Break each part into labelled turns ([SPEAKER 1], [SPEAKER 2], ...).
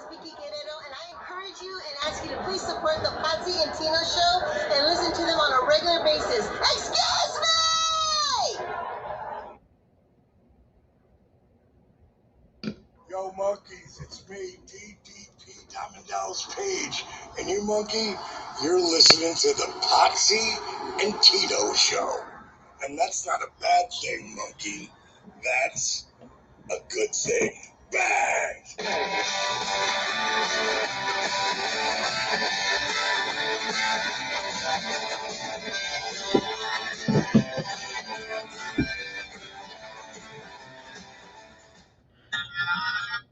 [SPEAKER 1] Vicky Guerrero, and I encourage you and ask you to please support the Potsy and Tino show and listen to them on a regular basis. Excuse me!
[SPEAKER 2] Yo, monkeys, it's me, DDP Diamond Dallas Page, and you monkey, you're listening to the Potsy and Tino show. And that's not a bad thing, monkey. That's a good thing. Bang!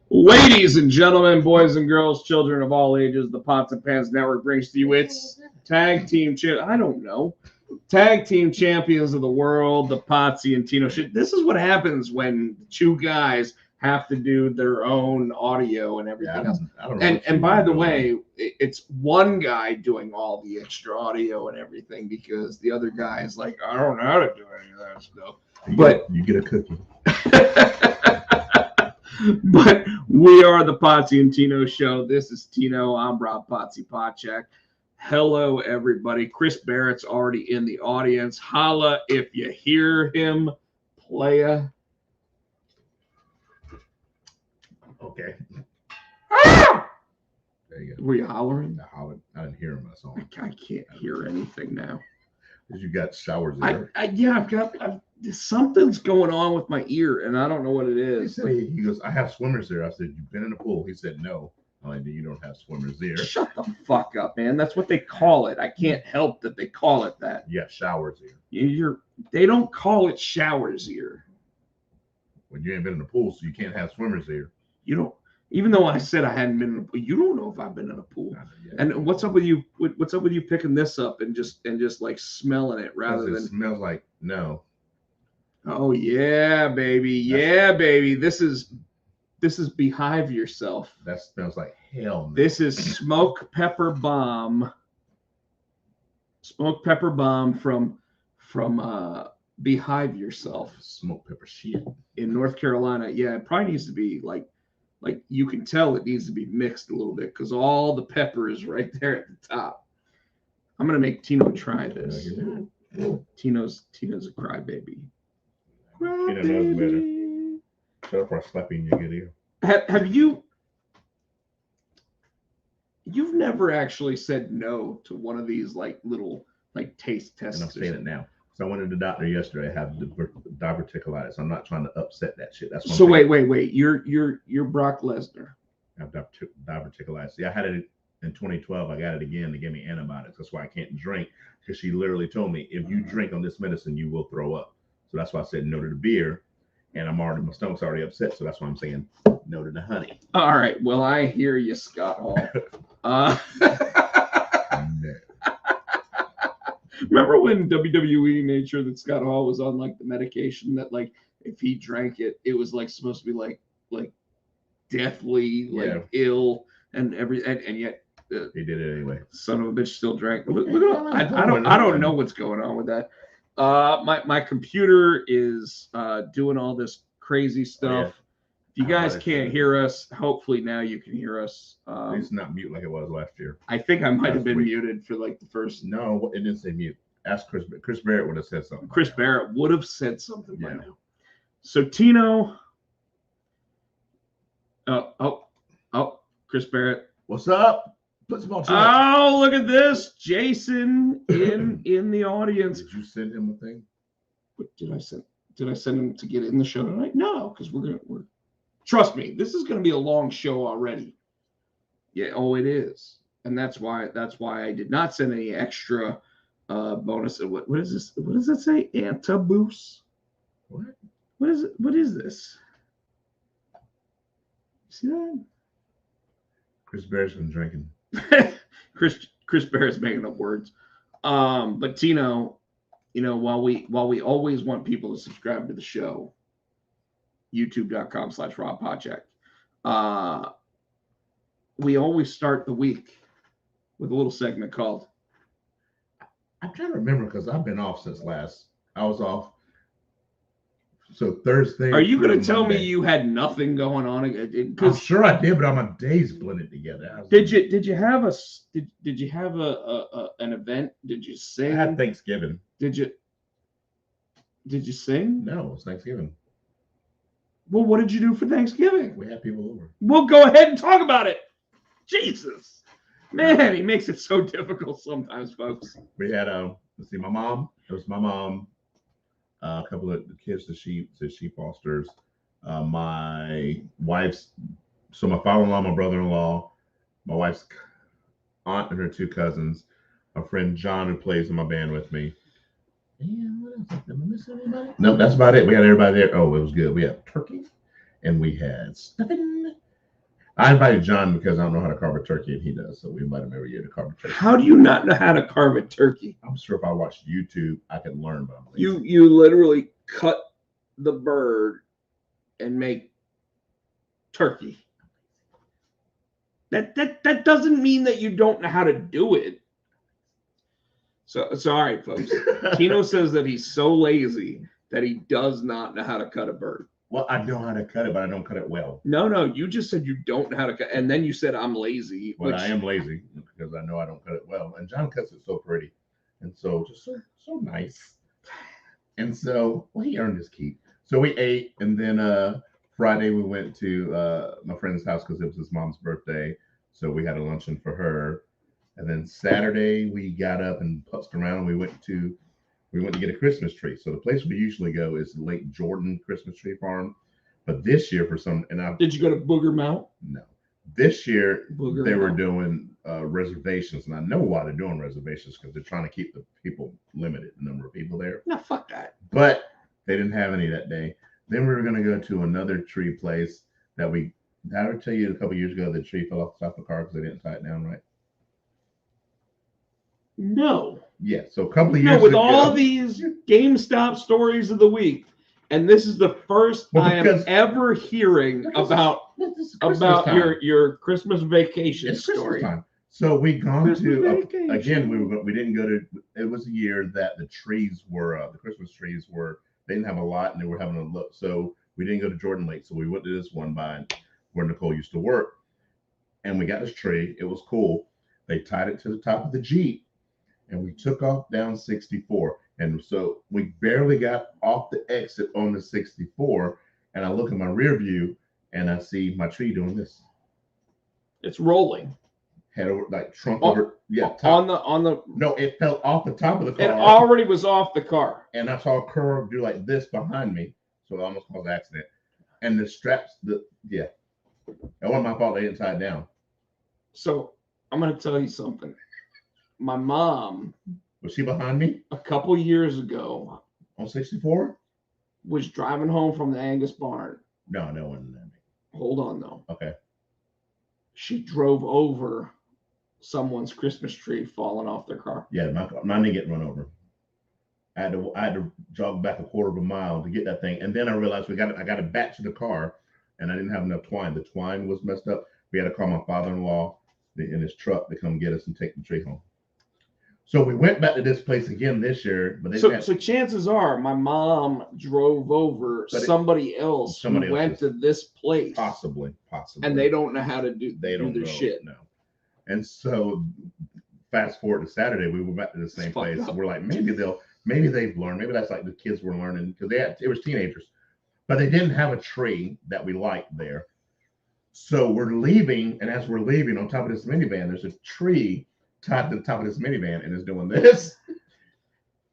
[SPEAKER 3] Ladies and gentlemen, boys and girls, children of all ages, the Pots and Pans Network brings to you its tag team tag team champions of the world, the Potsy and Tino shit. This is what happens when two guys have to do their own audio and everything else. And by the way, it's one guy doing all the extra audio and everything because the other guy is like, I don't know how to do any of that stuff. But
[SPEAKER 4] you get a cookie.
[SPEAKER 3] But we are the Potsy and Tino show. This is Tino. I'm Rob Potsy Potchak. Hello, everybody. Chris Barrett's already in the audience. Holla if you hear him, playa.
[SPEAKER 4] Okay.
[SPEAKER 3] Ah!
[SPEAKER 4] There you go.
[SPEAKER 3] Were you hollering?
[SPEAKER 4] I didn't hear him. That's all.
[SPEAKER 3] I can't hear anything now.
[SPEAKER 4] Because you got showers there.
[SPEAKER 3] I've something's going on with my ear, and I don't know what it is.
[SPEAKER 4] He goes, I have swimmers there. I said, you've been in the pool? He said, no. I'm like, you don't have swimmers there.
[SPEAKER 3] Shut the fuck up, man. That's what they call it. I can't help that they call it that.
[SPEAKER 4] Yeah, showers here.
[SPEAKER 3] They don't call it showers here.
[SPEAKER 4] When you ain't been in the pool, so you can't have swimmers there.
[SPEAKER 3] You don't. Even though I said I hadn't been in a pool, you don't know if I've been in a pool. And what's up with you? What's up with you picking this up and just like smelling it rather than?
[SPEAKER 4] It smells like no.
[SPEAKER 3] Oh yeah, baby, yeah, baby. This is Behive Yourself.
[SPEAKER 4] That smells like hell. Man.
[SPEAKER 3] This is Smoke Pepper Bomb. Smoke Pepper Bomb from Behive Yourself.
[SPEAKER 4] Smoke pepper shit
[SPEAKER 3] in North Carolina. Yeah, it probably needs to be like you can tell it needs to be mixed a little bit because all the pepper is right there at the top. I'm gonna make Tino try this. Tino's a crybaby.
[SPEAKER 4] Tino knows better. Shut up or I'll slap you in your good ear.
[SPEAKER 3] Have you've never actually said no to one of these like little like taste tests?
[SPEAKER 4] And I'm saying it now. So I went to the doctor yesterday. I have diverticulitis. I'm not trying to upset that shit. That's
[SPEAKER 3] so wait. You're Brock Lesnar.
[SPEAKER 4] I have diverticulitis. Yeah, I had it in 2012. I got it again. They gave me antibiotics. That's why I can't drink because she literally told me if you drink on this medicine, you will throw up. So that's why I said no to the beer. And my stomach's already upset. So that's why I'm saying no to the honey.
[SPEAKER 3] All right. Well, I hear you, Scott Hall. Remember when WWE made sure that Scott Hall was on like the medication that like if he drank it, it was like supposed to be like deathly, like ill and yet
[SPEAKER 4] he did it anyway.
[SPEAKER 3] Son of a bitch still drank. I don't know what's going on with that. My computer is doing all this crazy stuff.
[SPEAKER 4] Oh, yeah.
[SPEAKER 3] If you guys can't hear us, hopefully now you can hear us.
[SPEAKER 4] It's not mute like it was last year.
[SPEAKER 3] I think I might have been muted for like the first.
[SPEAKER 4] No, it didn't say mute. Ask Chris. Chris Barrett would have said something.
[SPEAKER 3] Chris Barrett would have said something by now. So Tino. Chris Barrett.
[SPEAKER 4] What's up?
[SPEAKER 3] Oh, look at this, Jason in the audience.
[SPEAKER 4] Did you send him a thing?
[SPEAKER 3] What did I send? Did I send him to get in the show tonight? No, because we're trust me, this is gonna be a long show already. Yeah, it is, and that's why I did not send any extra bonus. What is this? What does it say? Antaboost?
[SPEAKER 4] What?
[SPEAKER 3] What is it? What is this? See that?
[SPEAKER 4] Chris Barrett's been drinking.
[SPEAKER 3] Chris Barrett's making up words. But Tino, while we always want people to subscribe to the show, youtube.com/Rob Potchak, we always start the week with a little segment called
[SPEAKER 4] I'm trying to remember because I've been off since I was off So Thursday.
[SPEAKER 3] Are you going to tell me
[SPEAKER 4] Monday.
[SPEAKER 3] you had nothing going on?
[SPEAKER 4] I'm sure I did, but all my days blended together.
[SPEAKER 3] Did you have an event? Did you sing?
[SPEAKER 4] I had Thanksgiving.
[SPEAKER 3] Did you sing?
[SPEAKER 4] No, it was Thanksgiving.
[SPEAKER 3] Well, what did you do for Thanksgiving?
[SPEAKER 4] We had people over.
[SPEAKER 3] Well, go ahead and talk about it. Jesus. Man, he makes it so difficult sometimes, folks.
[SPEAKER 4] We had let's see, my mom. It was my mom, a couple of the kids that she fosters, my wife's, so my father-in-law, my brother-in-law, my wife's aunt and her two cousins, my friend John who plays in my band with me. And what else? Did I miss anybody? No, that's about it. We had everybody there. Oh, it was good. We had turkey and we had stuffing. I invited John because I don't know how to carve a turkey, and he does. So we invite him every year to carve a turkey.
[SPEAKER 3] How do you not know how to carve a turkey?
[SPEAKER 4] I'm sure if I watched YouTube, I could learn. But
[SPEAKER 3] you literally cut the bird and make turkey. That doesn't mean that you don't know how to do it. So all right, folks. Tino says that he's so lazy that he does not know how to cut a bird.
[SPEAKER 4] Well, I know how to cut it, but I don't cut it well.
[SPEAKER 3] No, you just said you don't know how to cut, and then you said I'm lazy.
[SPEAKER 4] Well, I am lazy because I know I don't cut it well. And John cuts it so pretty, and so just so nice. And so, well, he earned his keep. So we ate, and then Friday we went to my friend's house because it was his mom's birthday. So we had a luncheon for her, and then Saturday we got up and putzed around, and we went to get a Christmas tree. So the place we usually go is Lake Jordan Christmas Tree Farm. But this year
[SPEAKER 3] did you go to Booger Mount?
[SPEAKER 4] No. This year
[SPEAKER 3] Booger
[SPEAKER 4] they were
[SPEAKER 3] Mount.
[SPEAKER 4] doing reservations. And I know why they're doing reservations because they're trying to keep the people limited, the number of people there.
[SPEAKER 3] No, fuck that.
[SPEAKER 4] But they didn't have any that day. Then we were going to go to another tree place that I would tell you a couple years ago, the tree fell off the top of the car because they didn't tie it down right.
[SPEAKER 3] No.
[SPEAKER 4] Yeah, so a couple of years
[SPEAKER 3] with
[SPEAKER 4] ago,
[SPEAKER 3] all these GameStop stories of the week, and this is the first I am ever hearing about your Christmas vacation story.
[SPEAKER 4] Christmas time. So we gone to again. We didn't go to. It was a year that the trees were the Christmas trees were. They didn't have a lot, and they were having a look. So we didn't go to Jordan Lake. So we went to this one by where Nicole used to work, and we got this tree. It was cool. They tied it to the top of the Jeep, and we took off down 64. And so we barely got off the exit on the 64, and I look in my rear view, and I see my tree doing this.
[SPEAKER 3] It's rolling.
[SPEAKER 4] Head over, like trunk over. Yeah.
[SPEAKER 3] Top. On the.
[SPEAKER 4] No, it fell off the top of the car.
[SPEAKER 3] It already was off the car.
[SPEAKER 4] And I saw a curve do like this behind me, so it almost caused an accident. And the straps, it wasn't my fault they didn't tie it down.
[SPEAKER 3] So I'm going to tell you something. My mom.
[SPEAKER 4] Was she behind me?
[SPEAKER 3] A couple years ago.
[SPEAKER 4] On 64?
[SPEAKER 3] Was driving home from the Angus barn.
[SPEAKER 4] No, it wasn't that.
[SPEAKER 3] Hold on, though.
[SPEAKER 4] Okay.
[SPEAKER 3] She drove over someone's Christmas tree falling off their car.
[SPEAKER 4] Yeah, mine didn't get run over. I had to jog back a quarter of a mile to get that thing. And then I realized I got it back to the car, and I didn't have enough twine. The twine was messed up. We had to call my father-in-law in his truck to come get us and take the tree home. So we went back to this place again this year, but so
[SPEAKER 3] chances are my mom drove over somebody else who went to this place,
[SPEAKER 4] possibly,
[SPEAKER 3] and they don't know how to do their shit.
[SPEAKER 4] No, and so fast forward to Saturday, we were back to the same place. We're like, maybe they've learned. Maybe that's like the kids were learning because it was teenagers, but they didn't have a tree that we liked there. So we're leaving, and as we're leaving, on top of this minivan, there's a tree tied to the top of this minivan and is doing this.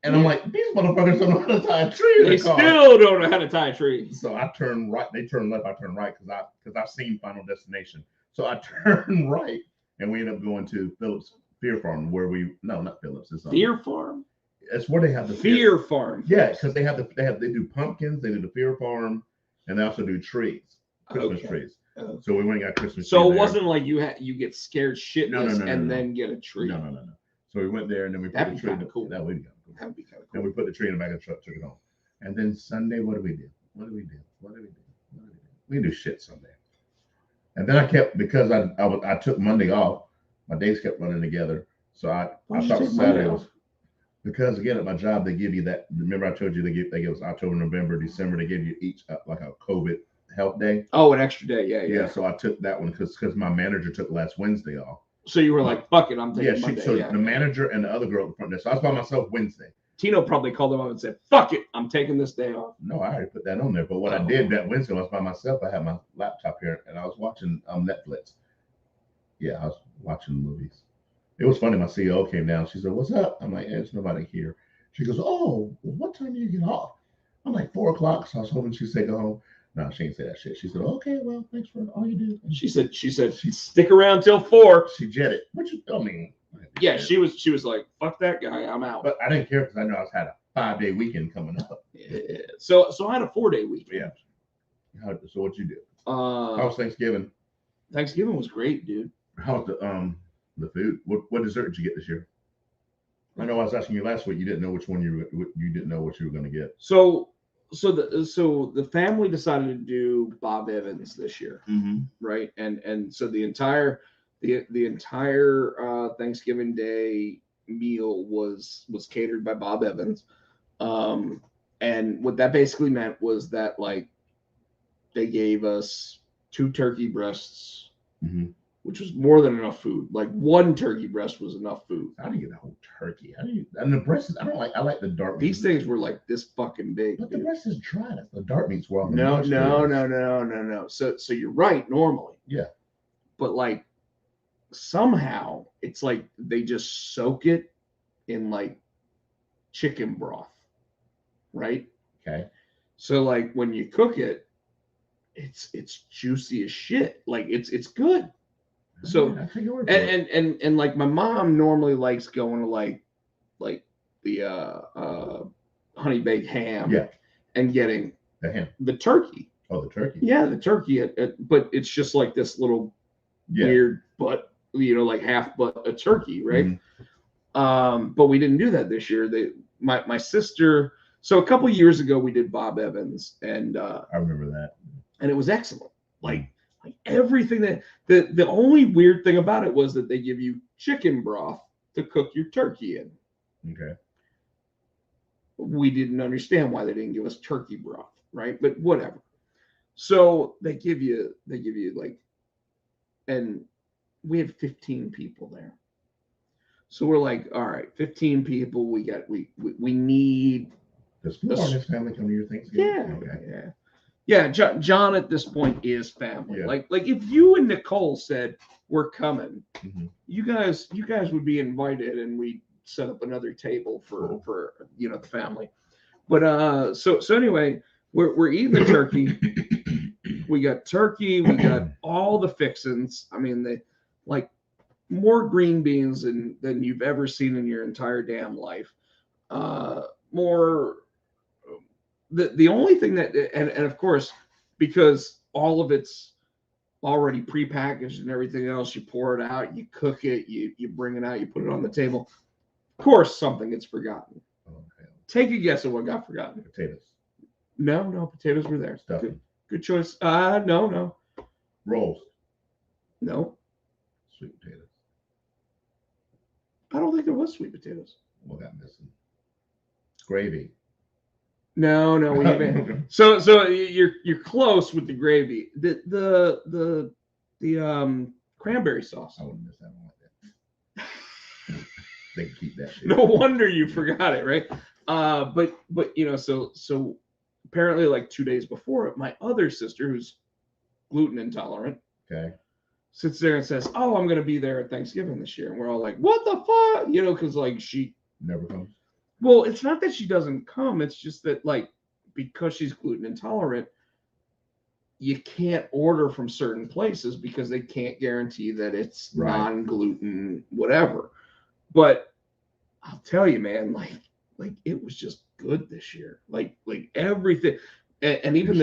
[SPEAKER 4] And I'm like, these motherfuckers don't know how to tie a tree.
[SPEAKER 3] They still don't know how to tie a tree.
[SPEAKER 4] So I turn right. They turn left. I turn right because I've seen Final Destination. So I turn right, and we end up going to Phillips Fear Farm, where not Phillips. It's
[SPEAKER 3] Fear Farm.
[SPEAKER 4] It's where they have the
[SPEAKER 3] Fear Farm.
[SPEAKER 4] Yeah, because they do pumpkins. They do the Fear Farm, and they also do trees, Christmas trees. So we went and got Christmas.
[SPEAKER 3] So it wasn't like you get scared shitless and then get a tree.
[SPEAKER 4] No. So we went there and then we put the tree in the
[SPEAKER 3] cool.
[SPEAKER 4] That would be kind of cool.
[SPEAKER 3] That'd be kind of cool.
[SPEAKER 4] And we put the tree in the back of the truck, took it home. And then Sunday, what did we do? We do shit Sunday. And then I kept, because I took Monday off, my days kept running together. So I thought Saturday was, Because again, at my job, they give you that. Remember, I told you they give us October, November, December. They give you each like a COVID help day.
[SPEAKER 3] Oh, an extra day. Yeah,
[SPEAKER 4] Yeah. So I took that one because my manager took last Wednesday off.
[SPEAKER 3] So you were like, fuck it, I'm taking
[SPEAKER 4] Yeah.
[SPEAKER 3] Monday.
[SPEAKER 4] So the manager and the other girl at the front desk. So I was by myself Wednesday.
[SPEAKER 3] Tino probably called them up and said, fuck it, I'm taking this day off.
[SPEAKER 4] No, I already put that on there. But what I did that Wednesday, I was by myself. I had my laptop here and I was watching Netflix. Yeah, I was watching movies. It was funny. My CEO came down. She said, "What's up?" I'm like, "There's nobody here." She goes, "Oh, well, what time do you get off?" I'm like, 4 o'clock. So I was hoping she'd say go home. No, she didn't say that shit. She said, "Okay, well, thanks for all you do."
[SPEAKER 3] And she said, stick around till 4.
[SPEAKER 4] She jetted. What you? I mean,
[SPEAKER 3] yeah, she was like, fuck that guy, I'm out.
[SPEAKER 4] But I didn't care because I know I had a 5-day weekend coming up.
[SPEAKER 3] Yeah. So I had a 4-day weekend.
[SPEAKER 4] Yeah. So what you do?
[SPEAKER 3] How
[SPEAKER 4] was Thanksgiving?
[SPEAKER 3] Thanksgiving was great, dude.
[SPEAKER 4] How was the food? What dessert did you get this year? I know I was asking you last week. You didn't know which one you didn't know what you were going to get.
[SPEAKER 3] So the family decided to do Bob Evans this year, right? And so the entire Thanksgiving Day meal was catered by Bob Evans, and what that basically meant was that like they gave us 2 turkey breasts. Which was more than enough food. Like 1 turkey breast was enough food.
[SPEAKER 4] I didn't get a whole turkey. And the breast is, I like the dark meat.
[SPEAKER 3] These things were like this fucking big.
[SPEAKER 4] But the breast is dry. The dark meat's well.
[SPEAKER 3] No. So you're right normally.
[SPEAKER 4] Yeah.
[SPEAKER 3] But like somehow it's like they just soak it in like chicken broth, right?
[SPEAKER 4] Okay.
[SPEAKER 3] So like when you cook it, it's juicy as shit. Like it's good. So and like my mom normally likes going to like the honey baked ham, and getting the turkey.
[SPEAKER 4] Oh, the turkey.
[SPEAKER 3] Yeah, the turkey. But it's just like this little weird butt, like half butt a turkey, right? But we didn't do that this year. My sister. So a couple years ago we did Bob Evans, and
[SPEAKER 4] I remember that,
[SPEAKER 3] and it was excellent. Like everything that the only weird thing about it was that they give you chicken broth to cook your turkey in.
[SPEAKER 4] Okay.
[SPEAKER 3] We didn't understand why they didn't give us turkey broth, right? But whatever. So they give you like, and we had 15 people there. So we're like, all right, 15 people. We need.
[SPEAKER 4] Does Florida and his family come to your Thanksgiving?
[SPEAKER 3] Yeah.
[SPEAKER 4] Okay.
[SPEAKER 3] Yeah. Yeah, John at this point is family.
[SPEAKER 4] Yeah.
[SPEAKER 3] Like if you and Nicole said we're coming, you guys would be invited, and we'd set up another table for the family. But so anyway, we're eating the turkey. We got turkey. We got all the fixins. I mean, they like more green beans than you've ever seen in your entire damn life. More. The only thing that and of course, because all of it's already prepackaged and everything else, you pour it out, you cook it, you bring it out, you put it on the table. Of course, something gets forgotten.
[SPEAKER 4] Okay.
[SPEAKER 3] Take a guess at what got forgotten.
[SPEAKER 4] Potatoes.
[SPEAKER 3] No, potatoes were there.
[SPEAKER 4] Stuffing.
[SPEAKER 3] Good choice. No.
[SPEAKER 4] Rolls.
[SPEAKER 3] No.
[SPEAKER 4] Sweet potatoes.
[SPEAKER 3] I don't think there was sweet potatoes.
[SPEAKER 4] What got missing? Gravy.
[SPEAKER 3] No, we haven't. So you're close with the gravy. The cranberry sauce.
[SPEAKER 4] I wouldn't miss that one like that. They can keep that shit.
[SPEAKER 3] No wonder you forgot it, right? But so apparently like 2 days before it, my other sister, who's gluten intolerant, sits there and says, "Oh, I'm gonna be there at Thanksgiving this year," and we're all like, "What the fuck?" Because like she
[SPEAKER 4] never comes.
[SPEAKER 3] Well, it's not that she doesn't come. It's just that, like, because she's gluten intolerant, you can't order from certain places because they can't guarantee that it's non-gluten, whatever. But I'll tell you, man, like it was just good this year. Like everything, and even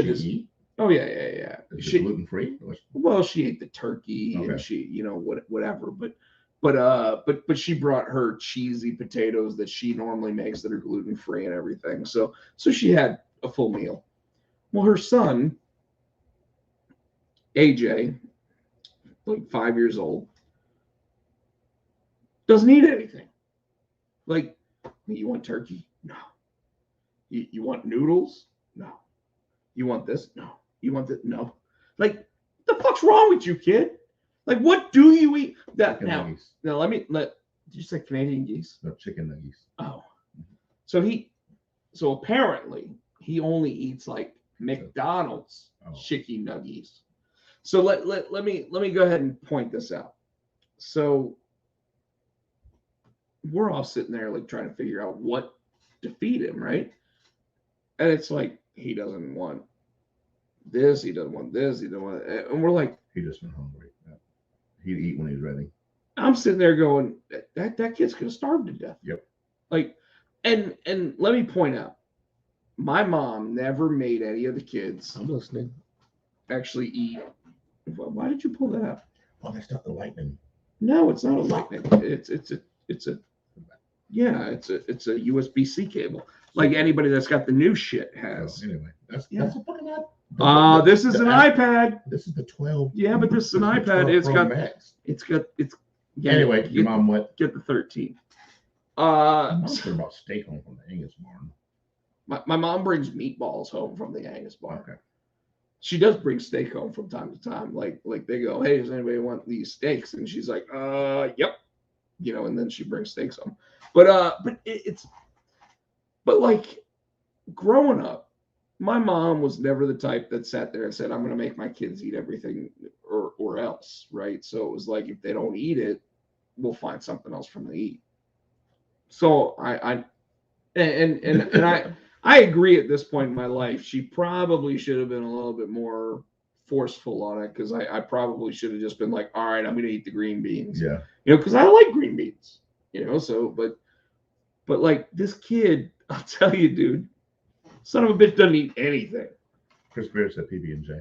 [SPEAKER 3] oh yeah.
[SPEAKER 4] Is she gluten free?
[SPEAKER 3] Well, she ate the turkey and she, whatever. But she brought her cheesy potatoes that she normally makes that are gluten free and everything. So she had a full meal. Well, her son, AJ, like 5 years old, doesn't eat anything. Like You want turkey? No. You want noodles? No. You want this? No. You want that? No. Like, what the fuck's wrong with you, kid? Like, what do you eat? That
[SPEAKER 4] Chicken
[SPEAKER 3] now,
[SPEAKER 4] nuggies.
[SPEAKER 3] now let me let. Did you say Canadian geese?
[SPEAKER 4] No, chicken nuggies.
[SPEAKER 3] Oh, so apparently he only eats like McDonald's chicken nuggies. So let me go ahead and point this out. So we're all sitting there like trying to figure out what to feed him, right? And it's like he doesn't want this, he doesn't want this, he doesn't want it. And we're like,
[SPEAKER 4] he just been hungry. He'd eat when he's ready.
[SPEAKER 3] I'm sitting there going, that kid's gonna starve to death.
[SPEAKER 4] Yep.
[SPEAKER 3] Like, and let me point out, my mom never made any of the kids.
[SPEAKER 4] I'm listening.
[SPEAKER 3] Actually eat. Why did you pull that out?
[SPEAKER 4] Oh, that's not the lightning.
[SPEAKER 3] No, it's not a lightning. It's a USB-C cable. Like anybody that's got the new shit has.
[SPEAKER 4] Anyway, that's a fucking app.
[SPEAKER 3] This is an iPad.
[SPEAKER 4] This is the 12.
[SPEAKER 3] Yeah, but this is an iPad.
[SPEAKER 4] Anyway, your mom what?
[SPEAKER 3] Get the 13.
[SPEAKER 4] I'm not sure about steak home from the Angus barn.
[SPEAKER 3] My mom brings meatballs home from the Angus barn.
[SPEAKER 4] Okay.
[SPEAKER 3] She does bring steak home from time to time. Like they go, hey, does anybody want these steaks? And she's like, yep. And then she brings steaks home. But like growing up, my mom was never the type that sat there and said, I'm going to make my kids eat everything or else, right? So it was like, if they don't eat it, we'll find something else for them to eat. So I agree at this point in my life, she probably should have been a little bit more forceful on it, because I probably should have just been like, all right, I'm going to eat the green beans.
[SPEAKER 4] Yeah.
[SPEAKER 3] Because I like green beans, so, but like this kid, I'll tell you, dude, son of a bitch doesn't eat anything.
[SPEAKER 4] Chris Beard said PB&J.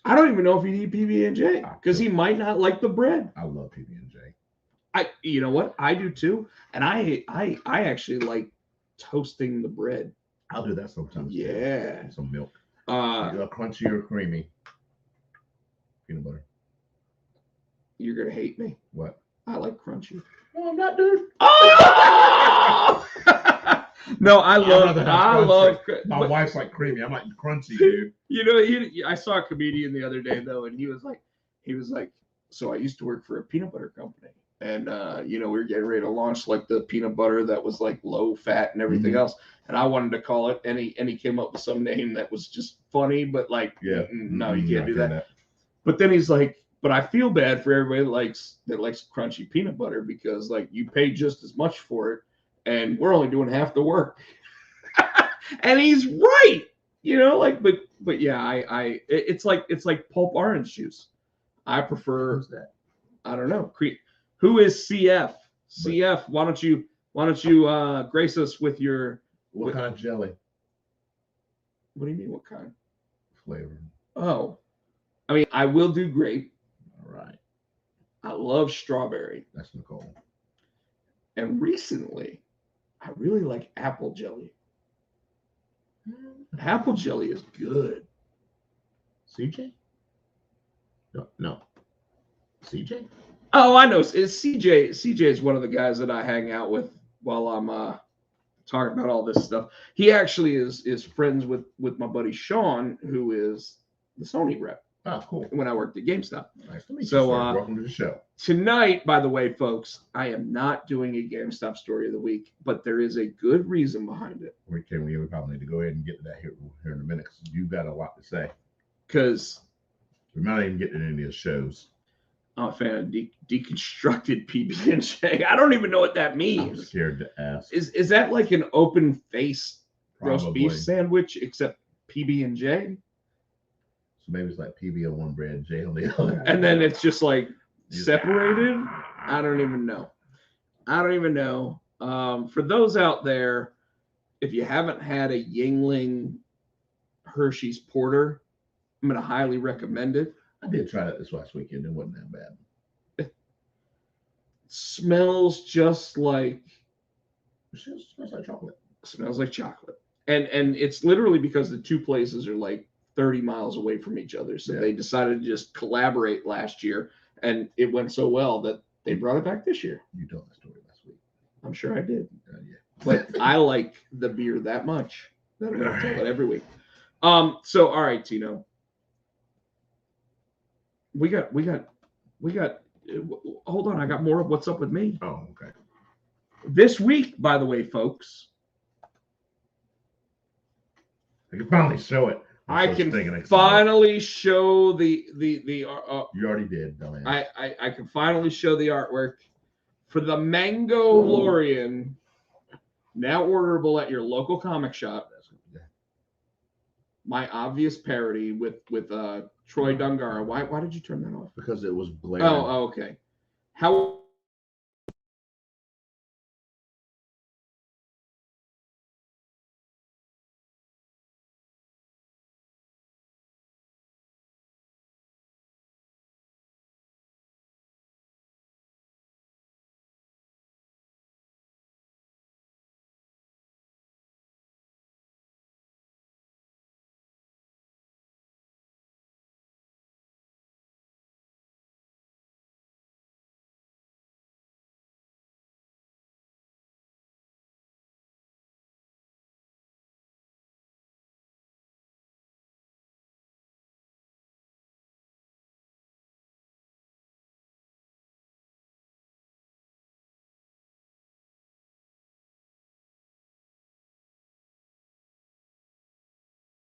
[SPEAKER 3] I don't even know if he'd eat PB&J, because he might not like the bread.
[SPEAKER 4] I love PB&J.
[SPEAKER 3] You know what? I do too. And I actually like toasting the bread.
[SPEAKER 4] I'll do that sometimes.
[SPEAKER 3] Yeah.
[SPEAKER 4] Too. Some milk. Crunchy or creamy. Peanut butter.
[SPEAKER 3] You're gonna hate me.
[SPEAKER 4] What?
[SPEAKER 3] I like crunchy.
[SPEAKER 4] No, I'm not, dude.
[SPEAKER 3] Oh! No, I love.
[SPEAKER 4] My wife's like creamy. I'm like crunchy, dude.
[SPEAKER 3] I saw a comedian the other day though, and he was like, so I used to work for a peanut butter company, and we were getting ready to launch like the peanut butter that was like low fat and everything else, and I wanted to call it, and he came up with some name that was just funny, but like, no, you can't do that. But then he's like, but I feel bad for everybody that likes crunchy peanut butter, because like you pay just as much for it, and we're only doing half the work. And he's right, but yeah, it's like pulp orange juice. I prefer.
[SPEAKER 4] Who's that?
[SPEAKER 3] I don't know. Who is CF? CF, why don't you grace us with your
[SPEAKER 4] what kind of jelly?
[SPEAKER 3] What do you mean? What kind?
[SPEAKER 4] Flavor.
[SPEAKER 3] Oh, I mean, I will do grape.
[SPEAKER 4] All right.
[SPEAKER 3] I love strawberry.
[SPEAKER 4] That's Nicole.
[SPEAKER 3] And recently, I really like apple jelly. Apple jelly is good.
[SPEAKER 4] CJ? No. CJ?
[SPEAKER 3] Oh, I know. It's CJ. CJ is one of the guys that I hang out with while I'm talking about all this stuff. He actually is friends with my buddy Sean, who is the Sony rep.
[SPEAKER 4] Oh, cool.
[SPEAKER 3] When I worked at GameStop.
[SPEAKER 4] Nice to meet you.
[SPEAKER 3] So,
[SPEAKER 4] welcome to the show.
[SPEAKER 3] Tonight, by the way, folks, I am not doing a GameStop story of the week, but there is a good reason behind it.
[SPEAKER 4] We probably need to go ahead and get to that here in a minute, because you've got a lot to say.
[SPEAKER 3] Because
[SPEAKER 4] we might not even get to any of the shows.
[SPEAKER 3] I'm a fan of deconstructed PB&J. I don't even know what that means.
[SPEAKER 4] I'm scared to ask.
[SPEAKER 3] Is that like an open face roast beef sandwich, except PB&J?
[SPEAKER 4] So maybe it's like PB on one bread, J on the other.
[SPEAKER 3] And then it's just like separated? I don't even know. For those out there, if you haven't had a Yingling Hershey's Porter, I'm going to highly recommend it.
[SPEAKER 4] I did try that this last weekend. It wasn't that bad.
[SPEAKER 3] It smells just like...
[SPEAKER 4] It smells like chocolate.
[SPEAKER 3] Smells like chocolate. And it's literally because the two places are like 30 miles away from each other. So they decided to just collaborate last year, and it went so well that they brought it back this year.
[SPEAKER 4] You told that story last week.
[SPEAKER 3] I'm sure I did.
[SPEAKER 4] Yeah.
[SPEAKER 3] But I like the beer that much that I'm going to tell it every week. So all right, Tino. We got. Hold on, I got more of what's up with me.
[SPEAKER 4] Oh, okay.
[SPEAKER 3] This week, by the way, folks,
[SPEAKER 4] I can finally show it.
[SPEAKER 3] I can finally show the
[SPEAKER 4] You already did, dumbass.
[SPEAKER 3] I can finally show the artwork for the Mango Lorian, now orderable at your local comic shop. My obvious parody with Troy Dungara. Why did you turn that off?
[SPEAKER 4] Because it was blaring.
[SPEAKER 3] Oh, okay. How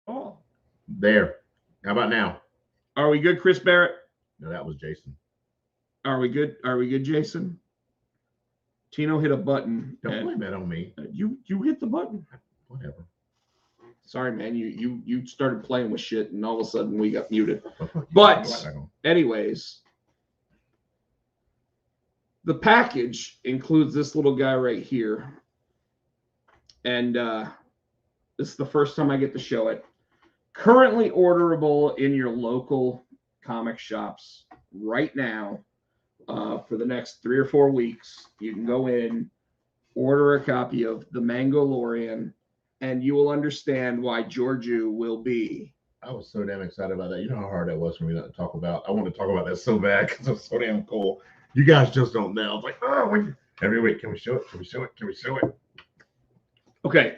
[SPEAKER 3] oh.
[SPEAKER 4] There. How about now?
[SPEAKER 3] Are we good, Chris Barrett?
[SPEAKER 4] No, that was Jason.
[SPEAKER 3] Are we good? Are we good, Jason? Tino hit a button.
[SPEAKER 4] Don't blame that on me.
[SPEAKER 3] You hit the button.
[SPEAKER 4] Whatever.
[SPEAKER 3] Sorry, man. You started playing with shit, and all of a sudden we got muted.
[SPEAKER 4] Oh,
[SPEAKER 3] But anyways, the package includes this little guy right here, and this is the first time I get to show it. Currently orderable in your local comic shops right now. For the next 3 or 4 weeks, you can go in, order a copy of the Mango Lorian, and you will understand why Georgiou will be.
[SPEAKER 4] I was so damn excited about that. You know how hard that was for me not to talk about. I want to talk about that so bad because it's so damn cool. You guys just don't know. It's like, oh, every week, can we show it? Can we show it? Can we show it?
[SPEAKER 3] Okay,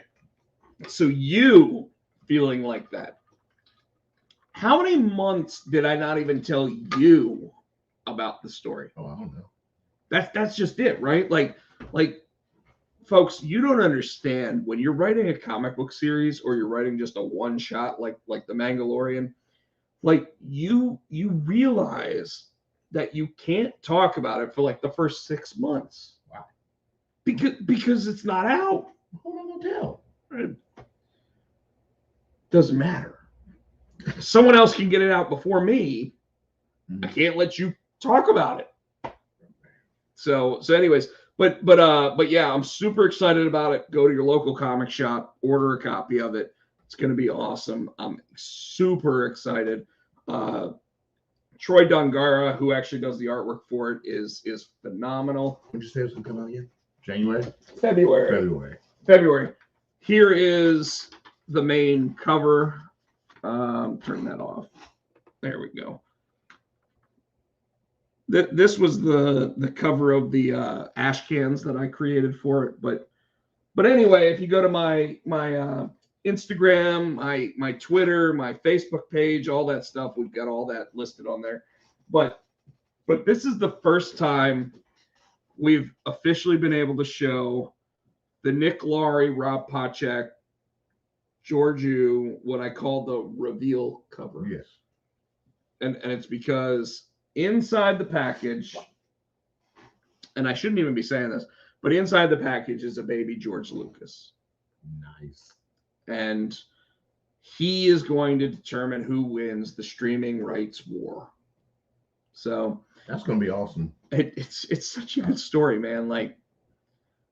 [SPEAKER 3] so you feeling like that. How many months did I not even tell you about the story?
[SPEAKER 4] Oh, I don't know.
[SPEAKER 3] That's just it, right? Like folks, you don't understand when you're writing a comic book series or you're writing just a one shot like the Mandalorian, like you realize that you can't talk about it for like the first 6 months.
[SPEAKER 4] Wow.
[SPEAKER 3] Because it's not out.
[SPEAKER 4] Hold on, tell.
[SPEAKER 3] It doesn't matter. Someone else can get it out before me. I can't let you talk about it. So anyways, but yeah, I'm super excited about it. Go to your local comic shop, order a copy of it. It's going to be awesome. I'm super excited. Troy Dungara, who actually does the artwork for it, is phenomenal.
[SPEAKER 4] When did you say it was going to come out again? January?
[SPEAKER 3] February. Here is the main cover. Turn that off. There we go. This was the cover of the ash cans that I created for it. But anyway, if you go to my Instagram, my Twitter, my Facebook page, all that stuff, we've got all that listed on there. But this is the first time we've officially been able to show the Nick Laurie, Rob Pochak, Georgiou, what I call the reveal cover.
[SPEAKER 4] Yes.
[SPEAKER 3] And it's because inside the package, and I shouldn't even be saying this, but inside the package is a baby George Lucas.
[SPEAKER 4] Nice.
[SPEAKER 3] And he is going to determine who wins the streaming rights war. So
[SPEAKER 4] that's going to be awesome.
[SPEAKER 3] It's such a good story, man. Like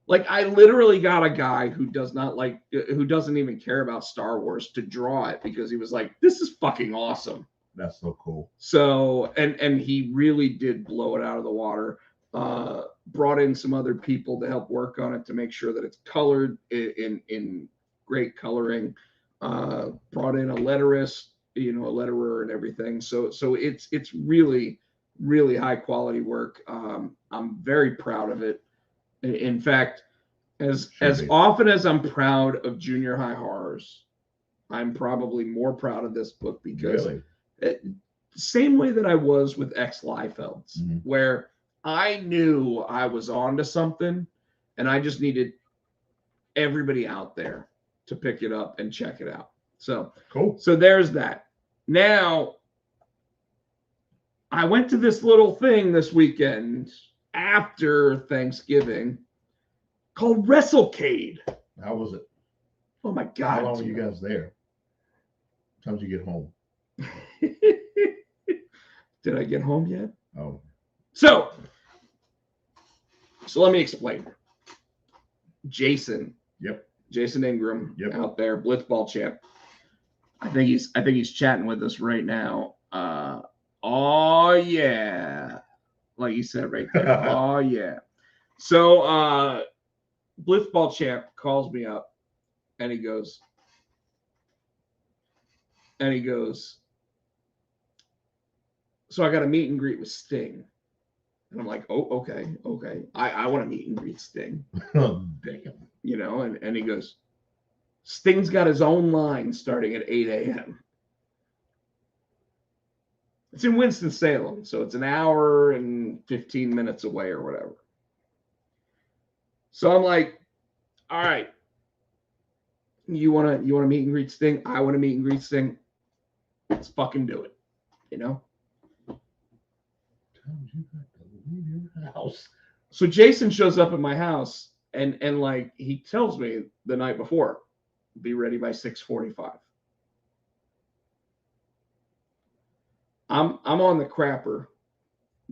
[SPEAKER 3] I literally got a guy who doesn't even care about Star Wars to draw it because he was like, this is fucking awesome.
[SPEAKER 4] That's so cool.
[SPEAKER 3] So, and he really did blow it out of the water. Brought in some other people to help work on it to make sure that it's colored in great coloring. Brought in a letterist, a letterer and everything. So it's really, really high quality work. I'm very proud of it. In fact, As
[SPEAKER 4] Should be.
[SPEAKER 3] often as I'm proud of Junior High Horrors, I'm probably more proud of this book because
[SPEAKER 4] Really?
[SPEAKER 3] same way that I was with Ex Liefelds,
[SPEAKER 4] Mhm.
[SPEAKER 3] where I knew I was onto something and I just needed everybody out there to pick it up and check it out. So
[SPEAKER 4] Cool.
[SPEAKER 3] So there's that. Now, I went to this little thing this weekend after Thanksgiving called WrestleCade.
[SPEAKER 4] How was it?
[SPEAKER 3] Oh my God.
[SPEAKER 4] How long were you guys there? What time did you get home?
[SPEAKER 3] Did I get home yet?
[SPEAKER 4] Oh.
[SPEAKER 3] So let me explain. Jason Ingram
[SPEAKER 4] Yep.
[SPEAKER 3] out there, Blitzball champ. I think he's chatting with us right now. Oh yeah, like you said right there. Oh yeah. So Blitzball champ calls me up, and he goes, so I got a meet and greet with Sting, and I'm like, oh okay. I want to meet and greet Sting.
[SPEAKER 4] Oh, damn.
[SPEAKER 3] You know, and he goes, Sting's got his own line starting at 8 a.m. It's in Winston-Salem, so it's an hour and 15 minutes away or whatever. So I'm like, all right, you wanna meet and greet Sting? I want to meet and greet Sting. Let's fucking do it, you know?
[SPEAKER 4] You got to leave your house.
[SPEAKER 3] So Jason shows up at my house and like he tells me the night before, be ready by 6:45. I'm on the crapper,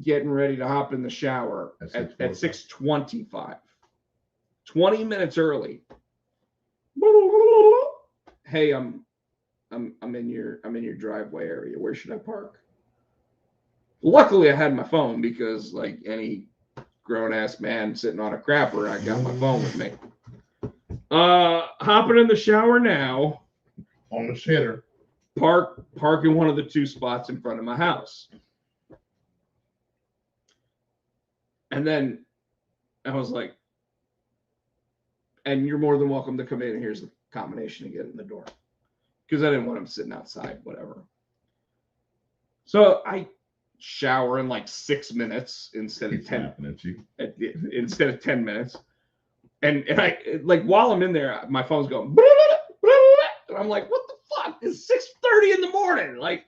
[SPEAKER 3] getting ready to hop in the shower at 6:25. 20 minutes early. Hey, I'm in your driveway area. Where should I park? Luckily, I had my phone because, like any grown-ass man sitting on a crapper, I got my phone with me. Hopping in the shower now.
[SPEAKER 4] On the shitter.
[SPEAKER 3] Park in one of the two spots in front of my house. And then I was like, and you're more than welcome to come in. Here's the combination to get in the door. Because I didn't want him sitting outside, whatever. So I shower in like 6 minutes instead of 10. Instead of 10 minutes. And I like while I'm in there, my phone's going. And I'm like, what the fuck? It's 6:30 in the morning. Like,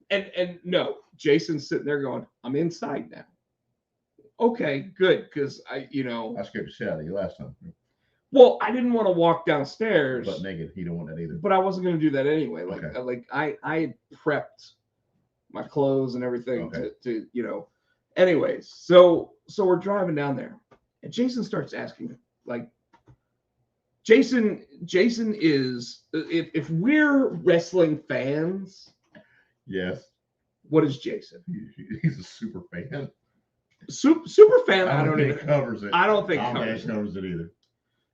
[SPEAKER 3] and no, Jason's sitting there going, I'm inside now. Okay, good, because I
[SPEAKER 4] scared the shit out of you last time.
[SPEAKER 3] Well, I didn't want to walk downstairs.
[SPEAKER 4] But naked, he don't want that either.
[SPEAKER 3] But I wasn't going to do that anyway.
[SPEAKER 4] Okay.
[SPEAKER 3] I had prepped my clothes and everything to. Anyways, so we're driving down there, and Jason starts asking, like, Jason is if we're wrestling fans.
[SPEAKER 4] Yes.
[SPEAKER 3] What is Jason?
[SPEAKER 4] He's a super fan.
[SPEAKER 3] Super fan.
[SPEAKER 4] I don't think covers it.
[SPEAKER 3] I don't think
[SPEAKER 4] covers it either.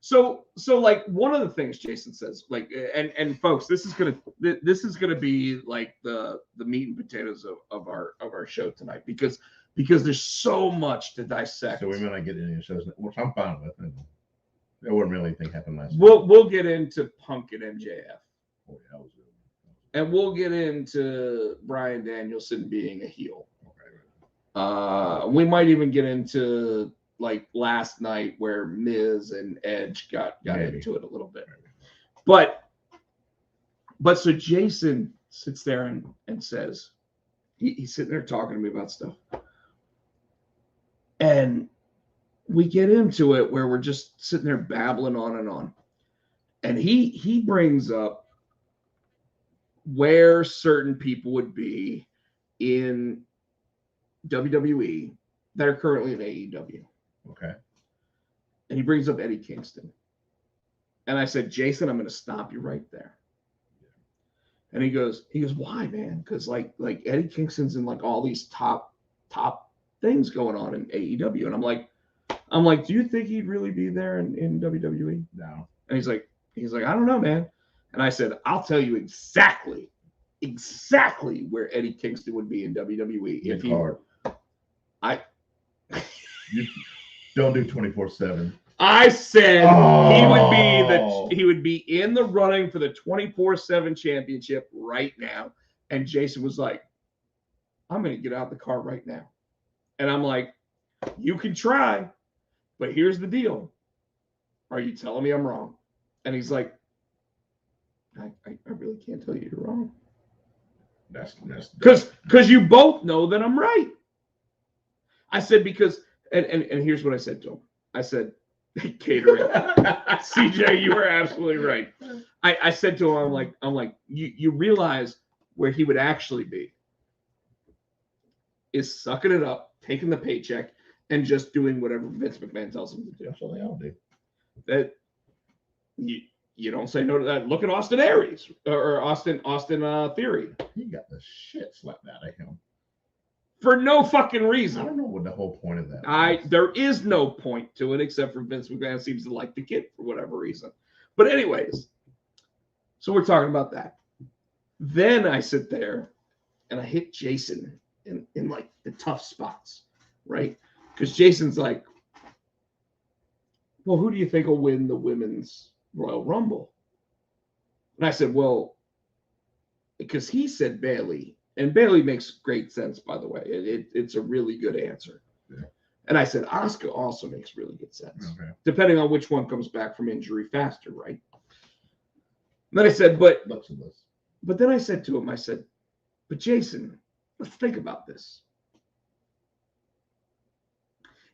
[SPEAKER 3] So like one of the things Jason says, like, and folks, this is gonna be like the meat and potatoes of our show tonight because there's so much to dissect.
[SPEAKER 4] So we may not get into the shows, which I'm fine with. There wasn't really anything happened last week.
[SPEAKER 3] We'll get into Punk and MJF.
[SPEAKER 4] Oh, yeah, that was good.
[SPEAKER 3] And we'll get into Bryan Danielson being a heel.
[SPEAKER 4] Okay.
[SPEAKER 3] We might even get into like last night where Miz and Edge got into it a little bit. But so Jason sits there and says, he's sitting there talking to me about stuff. And we get into it where we're just sitting there babbling on and on. And he brings up where certain people would be in WWE that are currently in AEW.
[SPEAKER 4] Okay.
[SPEAKER 3] And he brings up Eddie Kingston. And I said, Jason, I'm going to stop you right there. And he goes, why, man? Because like Eddie Kingston's in like all these top things going on in AEW. And I'm like, do you think he'd really be there in WWE?
[SPEAKER 4] No.
[SPEAKER 3] And he's like, I don't know, man. And I said, I'll tell you exactly where Eddie Kingston would be in WWE if he.
[SPEAKER 4] You don't do 24/7.
[SPEAKER 3] I said
[SPEAKER 4] Oh.
[SPEAKER 3] he would be in the running for the 24/7 championship right now. And Jason was like, I'm going to get out of the car right now. And I'm like, you can try, but here's the deal. Are you telling me I'm wrong? And he's like, I really can't tell you you're wrong.
[SPEAKER 4] That's
[SPEAKER 3] Because you both know that I'm right. I said, because, and here's what I said to him. I said, catering. CJ, you were absolutely right. I said to him, I'm like, you realize where he would actually be is sucking it up, taking the paycheck, and just doing whatever Vince McMahon tells him to do.
[SPEAKER 4] That's what they all do.
[SPEAKER 3] That you don't say no to that. Look at Austin Aries or Austin Theory.
[SPEAKER 4] He got the shit slapped out of him
[SPEAKER 3] for no fucking
[SPEAKER 4] I
[SPEAKER 3] reason.
[SPEAKER 4] don't know what the whole point of that was.
[SPEAKER 3] There is no point to it except for Vince McMahon seems to like the kid for whatever reason. But anyways, so we're talking about that. Then I sit there and I hit Jason in like the tough spots, right? Because Jason's like, well, who do you think will win the women's Royal Rumble? And I said, well, because he said Bayley, and Bayley makes great sense, by the way. It's a really good answer.
[SPEAKER 4] Yeah.
[SPEAKER 3] And I said, Asuka also makes really good sense,
[SPEAKER 4] Okay.
[SPEAKER 3] depending on which one comes back from injury faster, right? And then I said, but then I said to him, I said, but Jason, let's think about this.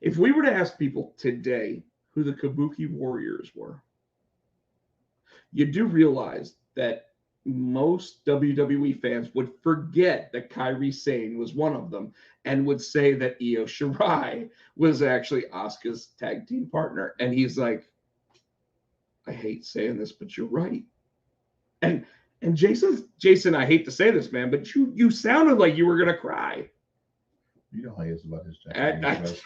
[SPEAKER 3] If we were to ask people today who the Kabuki Warriors were, you do realize that most WWE fans would forget that Kairi Sane was one of them and would say that Io Shirai was actually Asuka's tag team partner. And he's like, I hate saying this, but you're right. And Jason, I hate to say this, man, but you sounded like you were gonna cry.
[SPEAKER 4] You know how he is about his Japanese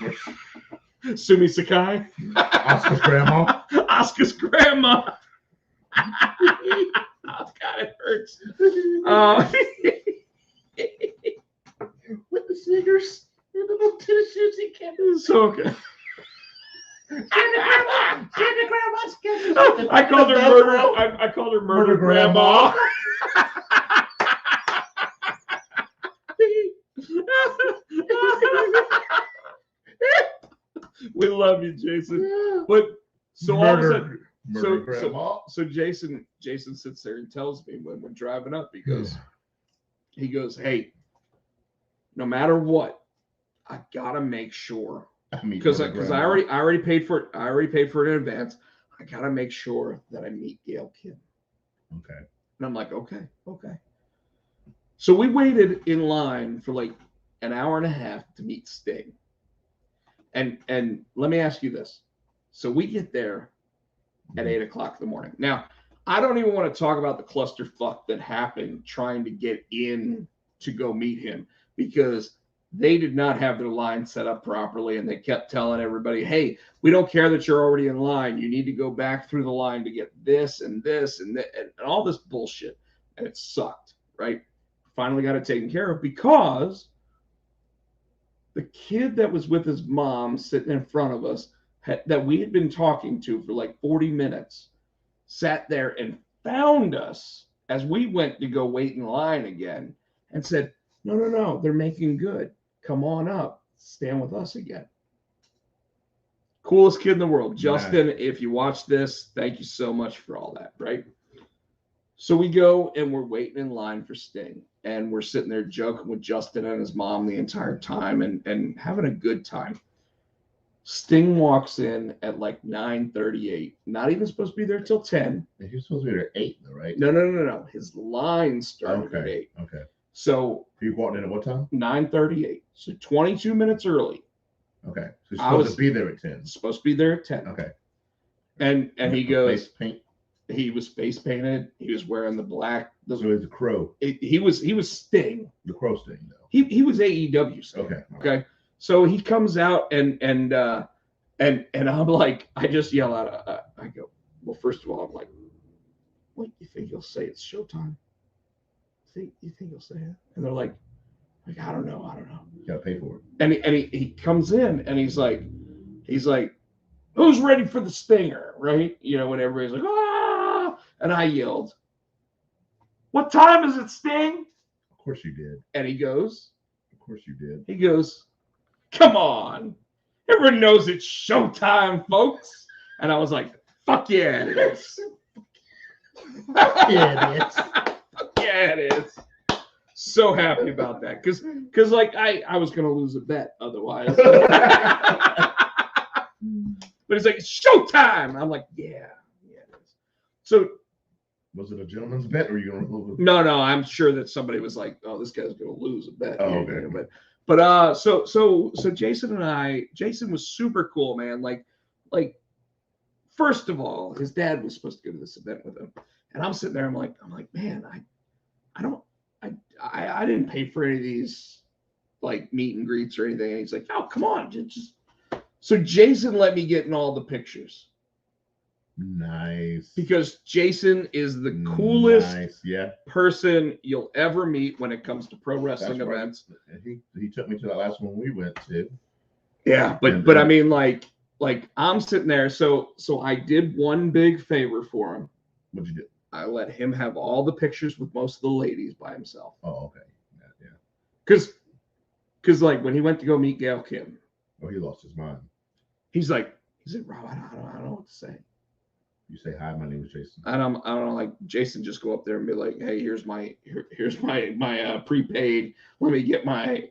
[SPEAKER 3] Sumi Sakai.
[SPEAKER 4] Asuka's grandma.
[SPEAKER 3] Asuka's grandma. Oh, God, it hurts.
[SPEAKER 4] With the sneakers and the little tennis shoes he can't do.
[SPEAKER 3] So okay. I called her murder. I called her murder grandma. We love you, Jason. But so all of a sudden, so Jason sits there and tells me when we're driving up, he goes, hey, no matter what, I gotta make sure because I already paid for it. I already paid for it in advance. I gotta make sure that I meet Gail Kim.
[SPEAKER 4] Okay.
[SPEAKER 3] And I'm like, okay. So we waited in line for like an hour and a half to meet Sting. And let me ask you this. So we get there at 8 o'clock in the morning. Now, I don't even want to talk about the clusterfuck that happened trying to get in to go meet him because they did not have their line set up properly and they kept telling everybody, hey, we don't care that you're already in line. You need to go back through the line to get this and this and all this bullshit. And it sucked, right? Finally got it taken care of because the kid that was with his mom sitting in front of us that we had been talking to for like 40 minutes sat there and found us as we went to go wait in line again and said, no, they're making good. Come on up. Stand with us again. Coolest kid in the world. Justin, if you watch this, thank you so much for all that, right? So we go and we're waiting in line for Sting. And we're sitting there joking with Justin and his mom the entire time and having a good time. Sting walks in at like 9:38. Not even supposed to be there till 10.
[SPEAKER 4] He was supposed to be there at 8, though, right?
[SPEAKER 3] No. His line started at 8.
[SPEAKER 4] Okay.
[SPEAKER 3] So
[SPEAKER 4] he walked in at what time?
[SPEAKER 3] 9:38. So 22 minutes early.
[SPEAKER 4] Okay. So he's supposed to be there at 10.
[SPEAKER 3] Supposed to be there at 10.
[SPEAKER 4] Okay.
[SPEAKER 3] And he goes.
[SPEAKER 4] Face paint.
[SPEAKER 3] He was face painted. He was wearing the black.
[SPEAKER 4] So he's a crow.
[SPEAKER 3] He was Sting.
[SPEAKER 4] The crow Sting, though.
[SPEAKER 3] He was AEW Sting. Okay. So he comes out and I'm like, I just yell out. I go, well, first of all, I'm like, what you think he'll say? It's showtime. You think he'll say it? And they're like, I don't know.
[SPEAKER 4] You gotta pay for it.
[SPEAKER 3] And he comes in and he's like, who's ready for the stinger, right? You know, when everybody's like, ah, and I yelled, what time is it, Sting?
[SPEAKER 4] Of course you did.
[SPEAKER 3] And he goes,
[SPEAKER 4] He
[SPEAKER 3] come on. Everyone knows it's showtime, folks. And I was like, fuck yeah, it is.
[SPEAKER 4] Yeah, it is.
[SPEAKER 3] Fuck yeah, it is. So happy about that. Because like, I was going to lose a bet otherwise. But he's like, it's showtime. I'm like, yeah, it is. So
[SPEAKER 4] was it a gentleman's bet, or are you gonna lose?
[SPEAKER 3] No, I'm sure that somebody was like, oh, this guy's gonna lose a bet.
[SPEAKER 4] Oh,
[SPEAKER 3] here,
[SPEAKER 4] okay.
[SPEAKER 3] But so Jason was super cool, man. Like first of all, his dad was supposed to go to this event with him, and I'm sitting there, I'm like, man, I didn't pay for any of these like meet and greets or anything. And he's like, oh, come on, just. So Jason let me get in all the pictures.
[SPEAKER 4] Nice.
[SPEAKER 3] Because Jason is the coolest
[SPEAKER 4] yeah.
[SPEAKER 3] person you'll ever meet when it comes to pro wrestling events.
[SPEAKER 4] Right. He took me to that last one we went to.
[SPEAKER 3] Yeah, but I mean, like I'm sitting there. So I did one big favor for him.
[SPEAKER 4] What'd you do?
[SPEAKER 3] I let him have all the pictures with most of the ladies by himself.
[SPEAKER 4] Oh, okay. Yeah.
[SPEAKER 3] Because like when he went to go meet Gail Kim.
[SPEAKER 4] Oh, he lost his mind.
[SPEAKER 3] He's like, Rob, I don't know what to say.
[SPEAKER 4] You say hi, my name is Jason.
[SPEAKER 3] And I don't know, like Jason just go up there and be like, hey, here's my prepaid. Let me get my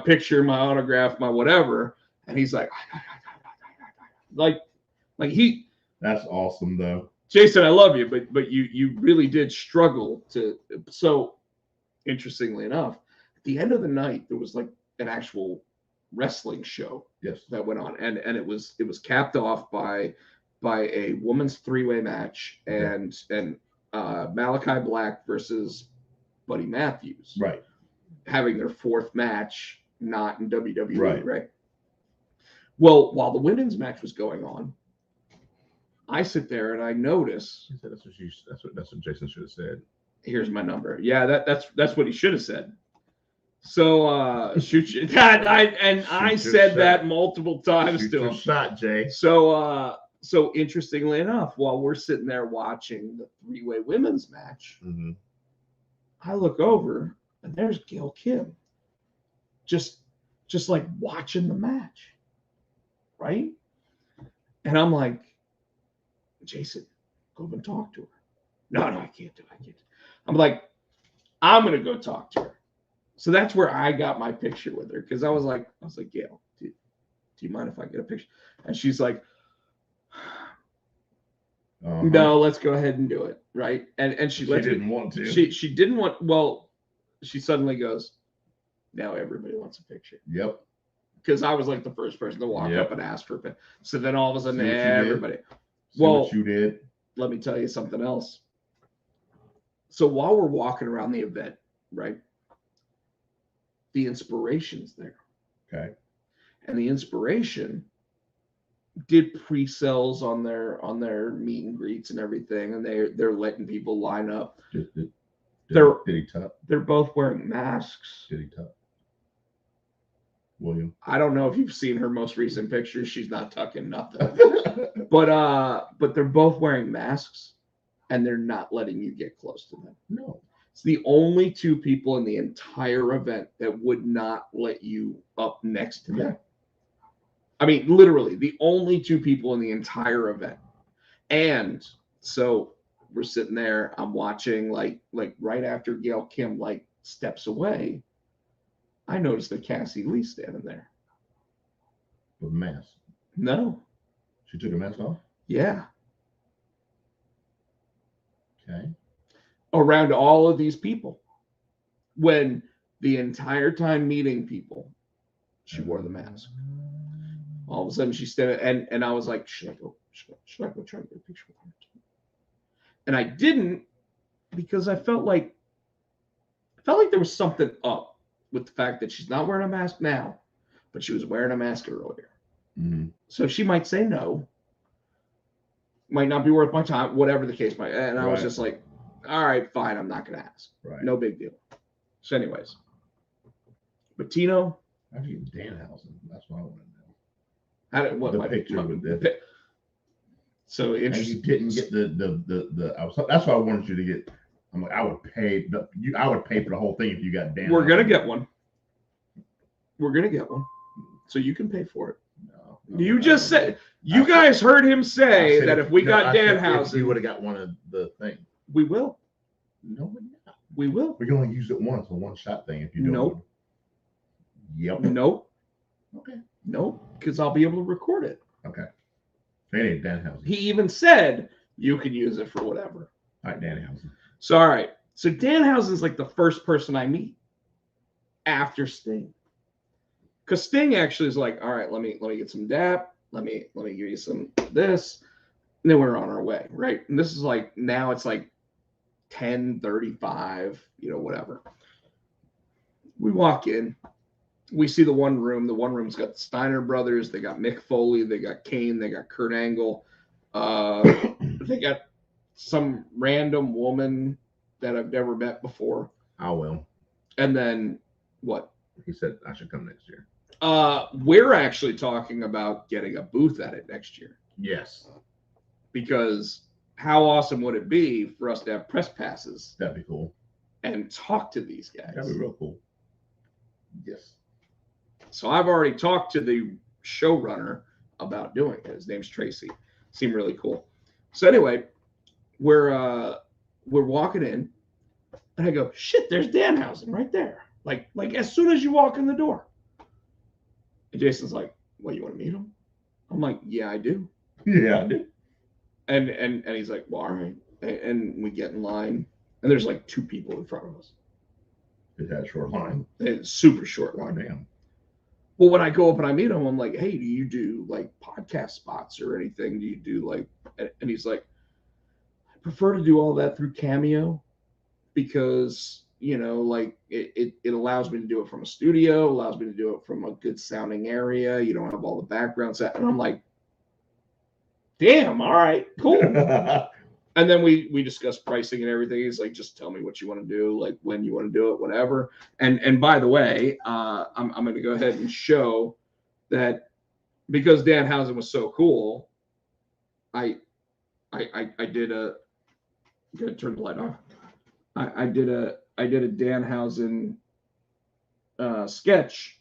[SPEAKER 3] picture, my autograph, my whatever. And he's like he.
[SPEAKER 4] That's awesome though.
[SPEAKER 3] Jason, I love you, but you really did struggle to. So interestingly enough, at the end of the night, there was like an actual wrestling show.
[SPEAKER 4] Yes.
[SPEAKER 3] That went on, and it was capped off by a women's three-way match and Malachi Black versus Buddy Matthews.
[SPEAKER 4] Right.
[SPEAKER 3] Having their fourth match, not in WWE.
[SPEAKER 4] Right.
[SPEAKER 3] Well, while the women's match was going on, I sit there and I notice.
[SPEAKER 4] That's what Jason should have said.
[SPEAKER 3] Here's my number. Yeah, that's what he should have said. So shoot you. I said that multiple times to him.
[SPEAKER 4] Shot, Jay.
[SPEAKER 3] So interestingly enough, while we're sitting there watching the three-way women's match, I look over and there's Gail Kim, just like watching the match, right? And I'm like, Jason, go and talk to her. No, I can't do it. I'm like, I'm gonna go talk to her. So that's where I got my picture with her because I was like, Gail, do you mind if I get a picture? And she's like, no, let's go ahead and do it, right? And she
[SPEAKER 4] didn't want to.
[SPEAKER 3] She didn't want. Well, she suddenly goes, now everybody wants a picture.
[SPEAKER 4] Yep.
[SPEAKER 3] Because I was like the first person to walk up and ask for a picture. So then all of a sudden, everybody.
[SPEAKER 4] What you did.
[SPEAKER 3] Let me tell you something else. So while we're walking around the event, right? The inspiration's there.
[SPEAKER 4] Okay.
[SPEAKER 3] And the inspiration did pre-sales on their meet and greets and everything, and they're letting people line up.
[SPEAKER 4] Did he tuck?
[SPEAKER 3] They're both wearing masks.
[SPEAKER 4] Did he tuck? William?
[SPEAKER 3] I don't know if you've seen her most recent pictures. She's not tucking nothing. but they're both wearing masks, and they're not letting you get close to them.
[SPEAKER 4] No.
[SPEAKER 3] It's the only two people in the entire event that would not let you up next to them.
[SPEAKER 4] Yeah.
[SPEAKER 3] I mean, literally, the only two people in the entire event. And so we're sitting there, I'm watching, like right after Gail Kim, like, steps away, I noticed that Cassie Lee's standing there.
[SPEAKER 4] With a mask?
[SPEAKER 3] No.
[SPEAKER 4] She took her mask off?
[SPEAKER 3] Yeah.
[SPEAKER 4] Okay.
[SPEAKER 3] Around all of these people. When the entire time meeting people, she wore the mask. All of a sudden she's standing, and I was like, should I go try to get a picture with her? And I didn't, because I felt like there was something up with the fact that she's not wearing a mask now, but she was wearing a mask earlier.
[SPEAKER 4] Mm-hmm.
[SPEAKER 3] So she might say no, might not be worth my time, whatever the case might. And I was just like, all right, fine, I'm not going to ask.
[SPEAKER 4] Right.
[SPEAKER 3] No big deal. So anyways, but Tino.
[SPEAKER 4] How'd you get Danhausen? That's what I want to know.
[SPEAKER 3] What
[SPEAKER 4] The
[SPEAKER 3] my
[SPEAKER 4] picture with the-
[SPEAKER 3] pi- So
[SPEAKER 4] And
[SPEAKER 3] interesting.
[SPEAKER 4] you didn't get the that's why I wanted you to get. I'm like, I would pay for the whole thing if you got Dan.
[SPEAKER 3] We're gonna get one. We're gonna get one, so you can pay for it.
[SPEAKER 4] No,
[SPEAKER 3] You just said you guys heard him say that if we got Danhausen,
[SPEAKER 4] you would have got one of the thing.
[SPEAKER 3] we will.
[SPEAKER 4] No, we're not.
[SPEAKER 3] We will.
[SPEAKER 4] We can only use it once, a one shot thing. If you don't.
[SPEAKER 3] Nope.
[SPEAKER 4] Yep.
[SPEAKER 3] Nope.
[SPEAKER 4] Okay.
[SPEAKER 3] Nope. Because I'll be able to record it.
[SPEAKER 4] Okay. It ain't Danhausen.
[SPEAKER 3] He even said you can use it for whatever.
[SPEAKER 4] All right, Danhausen.
[SPEAKER 3] So all right. So Danhausen's like the first person I meet after Sting. Because Sting actually is like, all right, let me get some DAP. Let me give you some this. And then we're on our way, right? And this is like now it's like 10:35, whatever. We walk in, we see the one room. The one room's got the Steiner brothers, they got Mick Foley, they got Kane, they got Kurt Angle, they got some random woman that I've never met before.
[SPEAKER 4] I will.
[SPEAKER 3] And then what?
[SPEAKER 4] He said I should come next year.
[SPEAKER 3] We're actually talking about getting a booth at it next year.
[SPEAKER 4] Yes.
[SPEAKER 3] Because how awesome would it be for us to have press passes
[SPEAKER 4] That'd be cool.
[SPEAKER 3] and talk to these guys?
[SPEAKER 4] That'd be real cool. Yes.
[SPEAKER 3] So I've already talked to the showrunner about doing it. His name's Tracy. Seemed really cool. So anyway, we're walking in, and I go, shit, there's Danhausen right there. Like as soon as you walk in the door. And Jason's like, what, you want to meet him? I'm like, yeah, I do.
[SPEAKER 4] Yeah, I do.
[SPEAKER 3] And he's like, well, all right. And we get in line, and there's like two people in front of us.
[SPEAKER 4] It had a short line.
[SPEAKER 3] It's super short
[SPEAKER 4] Oh,
[SPEAKER 3] line.
[SPEAKER 4] damn.
[SPEAKER 3] Well, when I go up and I meet him, I'm like, hey, do you do like podcast spots or anything? Do you do like, and he's like, I prefer to do all that through Cameo because, like it allows me to do it from a studio, allows me to do it from a good sounding area. You don't have all the background set. And I'm like, damn, all right, cool. And then we discuss pricing and everything. He's like, just tell me what you want to do, like when you want to do it, whatever. And by the way, I'm going to go ahead and show that because Danhausen was so cool, I did a good turn the light off. I did a Danhausen sketch,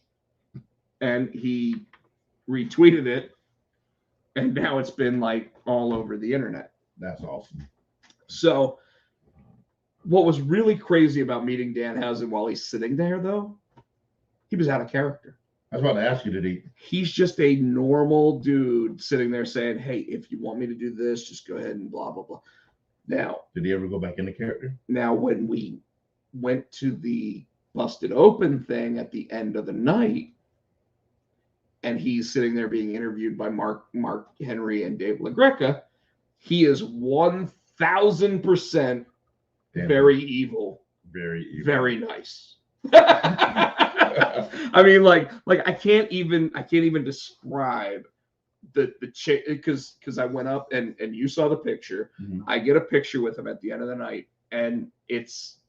[SPEAKER 3] and he retweeted it, and now it's been like all over the internet.
[SPEAKER 4] That's awesome.
[SPEAKER 3] So what was really crazy about meeting Danhausen while he's sitting there, though, he was out of character.
[SPEAKER 4] I was about to ask you, did he?
[SPEAKER 3] He's just a normal dude sitting there saying, hey, if you want me to do this, just go ahead and blah, blah, blah. Now,
[SPEAKER 4] Did he ever go back into character?
[SPEAKER 3] Now, when we went to the Busted Open thing at the end of the night, and he's sitting there being interviewed by Mark Henry and Dave LaGreca, he is 1,000% very evil,
[SPEAKER 4] Very evil.
[SPEAKER 3] very nice. I mean, like I can't even describe the because I went up and you saw the picture.
[SPEAKER 4] Mhm.
[SPEAKER 3] I get a picture with him at the end of the night, and it's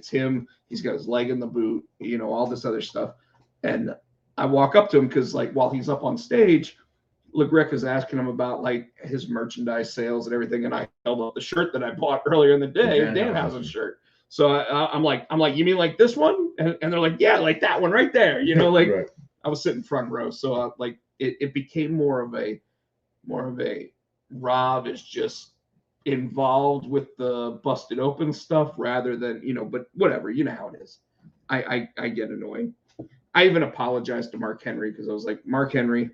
[SPEAKER 3] him. He's got his leg in the boot, all this other stuff. And I walk up to him because like while he's up on stage, LaGreca's asking him about like his merchandise sales and everything, and I held up the shirt that I bought earlier in the day, Danhausen shirt. So I'm like, you mean like this one? And they're like, yeah, like that one right there. Like
[SPEAKER 4] Right.
[SPEAKER 3] I was sitting front row, so like it became more of a Rob is just involved with the Busted Open stuff rather than but whatever, how it is. I get annoying. I even apologized to Mark Henry because I was like, Mark Henry,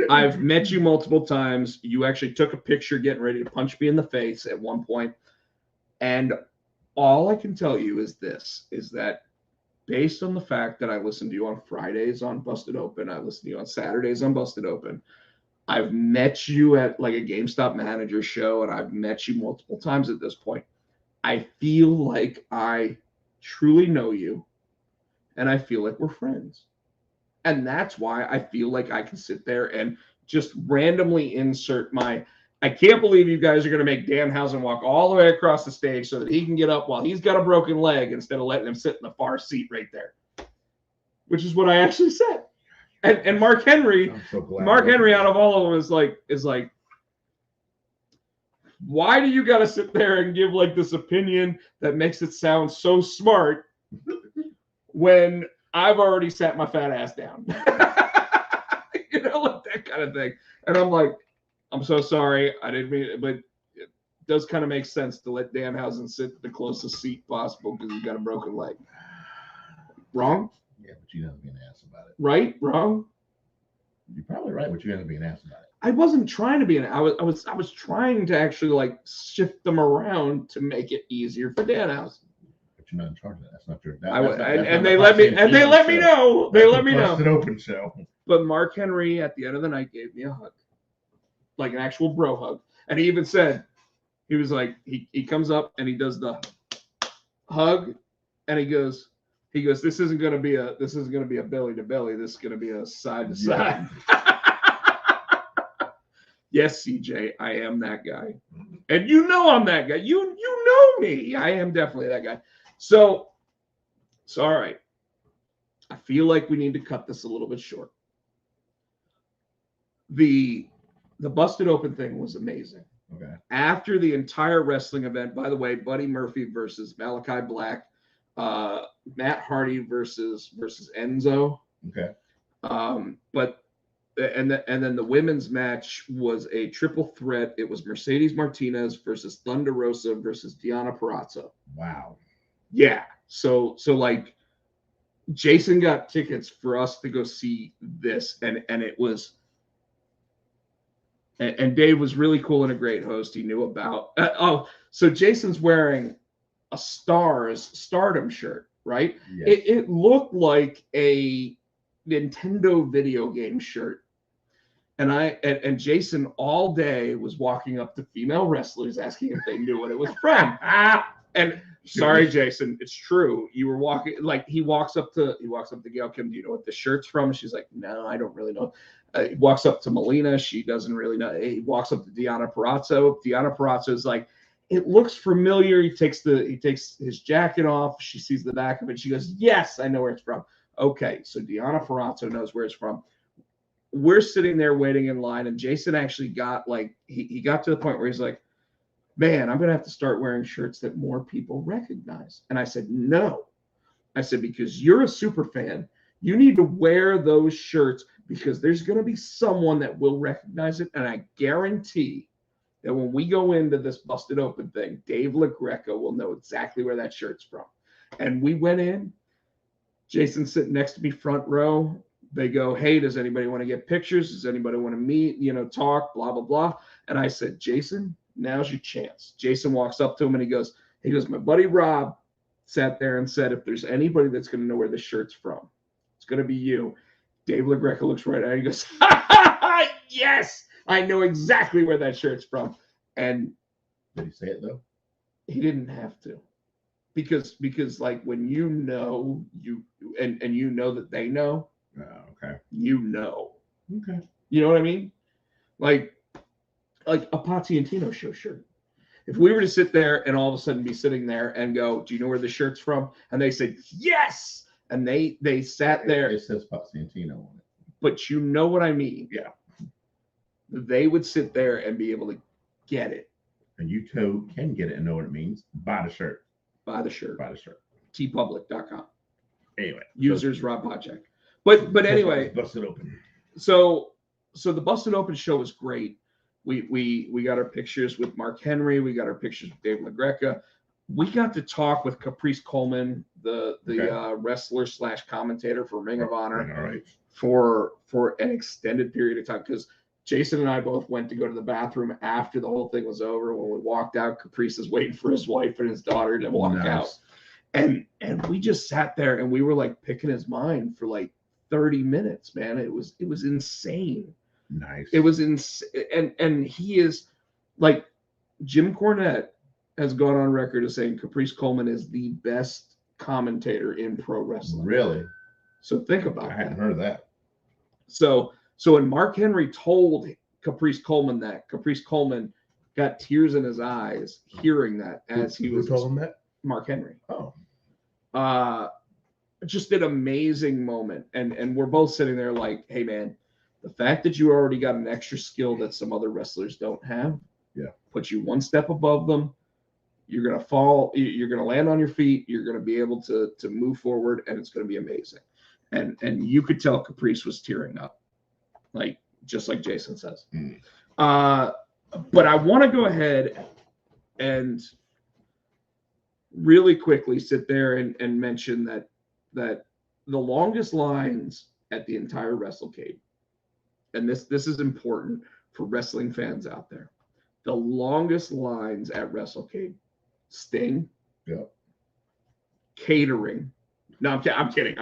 [SPEAKER 3] I've met you multiple times. You actually took a picture getting ready to punch me in the face at one point, and all I can tell you is that based on the fact that I listen to you on Fridays on Busted Open, I listen to you on Saturdays on Busted Open, I've met you at like a GameStop manager show, and I've met you multiple times at this point. I feel like I truly know you, and I feel like we're friends. And that's why I feel like I can sit there and just randomly insert I can't believe you guys are going to make Danhausen walk all the way across the stage so that he can get up while he's got a broken leg instead of letting him sit in the far seat right there, which is what I actually said. And Mark Henry,
[SPEAKER 4] I'm so glad.
[SPEAKER 3] Mark Henry, out of all of them, is like, why do you got to sit there and give like this opinion that makes it sound so smart when I've already sat my fat ass down? You know, like that kind of thing. And I'm like, I'm so sorry, I didn't mean it, but it does kind of make sense to let Danhausen sit the closest seat possible because he's got a broken leg. Wrong?
[SPEAKER 4] Yeah, but you never be an ass about it.
[SPEAKER 3] Right? Wrong?
[SPEAKER 4] You're probably right, but you never be an ass about it.
[SPEAKER 3] I wasn't trying to be I was trying to actually like shift them around to make it easier for Danhausen.
[SPEAKER 4] But you're not in charge of that. That's not your.
[SPEAKER 3] They let me know. They let me know.
[SPEAKER 4] Busted Open show.
[SPEAKER 3] But Mark Henry at the end of the night gave me a hug, like an actual bro hug, and he even said, he was like, he comes up and he does the hug, and he goes, this isn't gonna be a belly to belly. This is gonna be a side to side. Yes, CJ, I am that guy. And you know I'm that guy. You know me. I am definitely that guy. So all right. I feel like we need to cut this a little bit short. The Busted Open thing was amazing.
[SPEAKER 4] Okay.
[SPEAKER 3] After the entire wrestling event, by the way, Buddy Murphy versus Malachi Black, Matt Hardy versus Enzo.
[SPEAKER 4] Okay.
[SPEAKER 3] But and then the women's match was a triple threat. It was Mercedes Martinez versus Thunder Rosa versus Deonna Purrazzo.
[SPEAKER 4] Wow.
[SPEAKER 3] Yeah. So like Jason got tickets for us to go see this, and it was, and Dave was really cool and a great host. He knew about so Jason's wearing a Stardom shirt, right?
[SPEAKER 4] Yes.
[SPEAKER 3] It looked like a Nintendo video game shirt. And Jason all day was walking up to female wrestlers asking if they knew what it was from. And sorry, Jason, it's true. You were walking, like he walks up to Gail Kim. Do you know what the shirt's from? She's like, no, I don't really know. He walks up to Melina. She doesn't really know. He walks up to Deonna Purrazzo. Deonna Purrazzo is like, it looks familiar. He takes his jacket off. She sees the back of it. She goes, yes, I know where it's from. Okay, so Deonna Purrazzo knows where it's from. We're sitting there waiting in line, and Jason actually got like he got to the point where he's like, man, I'm gonna have to start wearing shirts that more people recognize. And I said, no. I said, because you're a super fan, you need to wear those shirts because there's gonna be someone that will recognize it. And I guarantee that when we go into this Busted Open thing, Dave LaGreca will know exactly where that shirt's from. And we went in, Jason's sitting next to me, front row. They go, hey, does anybody want to get pictures? Does anybody want to meet, talk, blah, blah, blah. And I said, Jason, now's your chance. Jason walks up to him and he goes, my buddy Rob sat there and said, if there's anybody that's going to know where the shirt's from, it's going to be you. Dave LaGreca looks right at him. He goes, yes, I know exactly where that shirt's from. And
[SPEAKER 4] did he say it though?
[SPEAKER 3] He didn't have to. Because like when you know, and you know that they know,
[SPEAKER 4] okay.
[SPEAKER 3] You know.
[SPEAKER 4] Okay.
[SPEAKER 3] You know what I mean? Like a Potsy and Tino show shirt. If we were to sit there and all of a sudden be sitting there and go, do you know where the shirt's from? And they said, yes. And they sat there.
[SPEAKER 4] It says Potsy and Tino on it.
[SPEAKER 3] But you know what I mean?
[SPEAKER 4] Yeah.
[SPEAKER 3] They would sit there and be able to get it.
[SPEAKER 4] And you too can get it and know what it means. Buy the shirt.
[SPEAKER 3] Buy the shirt. tpublic.com.
[SPEAKER 4] Anyway.
[SPEAKER 3] Users Rob Podcheck. But anyway,
[SPEAKER 4] Busted Open.
[SPEAKER 3] So the Busted Open show was great. We got our pictures with Mark Henry. We got our pictures with Dave LaGreca. We got to talk with Caprice Coleman, the wrestler / commentator for Ring of Honor,
[SPEAKER 4] all right,
[SPEAKER 3] for an extended period of time, because Jason and I both went to go to the bathroom after the whole thing was over. When we walked out, Caprice is waiting for his wife and his daughter to walk out. And we just sat there and we were like picking his mind for like 30 minutes, man. It was insane.
[SPEAKER 4] Nice.
[SPEAKER 3] It was insane. And he is like, Jim Cornette has gone on record as saying Caprice Coleman is the best commentator in pro wrestling.
[SPEAKER 4] Really?
[SPEAKER 3] So think about that.
[SPEAKER 4] I hadn't heard of that.
[SPEAKER 3] So when Mark Henry told Caprice Coleman that, Caprice Coleman got tears in his eyes hearing that as he was.
[SPEAKER 4] Who told him that?
[SPEAKER 3] Mark Henry.
[SPEAKER 4] Oh.
[SPEAKER 3] just an amazing moment. And we're both sitting there like, hey man, the fact that you already got an extra skill that some other wrestlers don't have, puts you one step above them. You're gonna fall, you're gonna land on your feet, you're gonna be able to move forward, and it's gonna be amazing. And you could tell Caprice was tearing up, like just like Jason says. But I want to go ahead and really quickly sit there and mention that the longest lines at the entire WrestleCade, and this is important for wrestling fans out there, the longest lines at WrestleCade, Sting, catering. No, I'm kidding.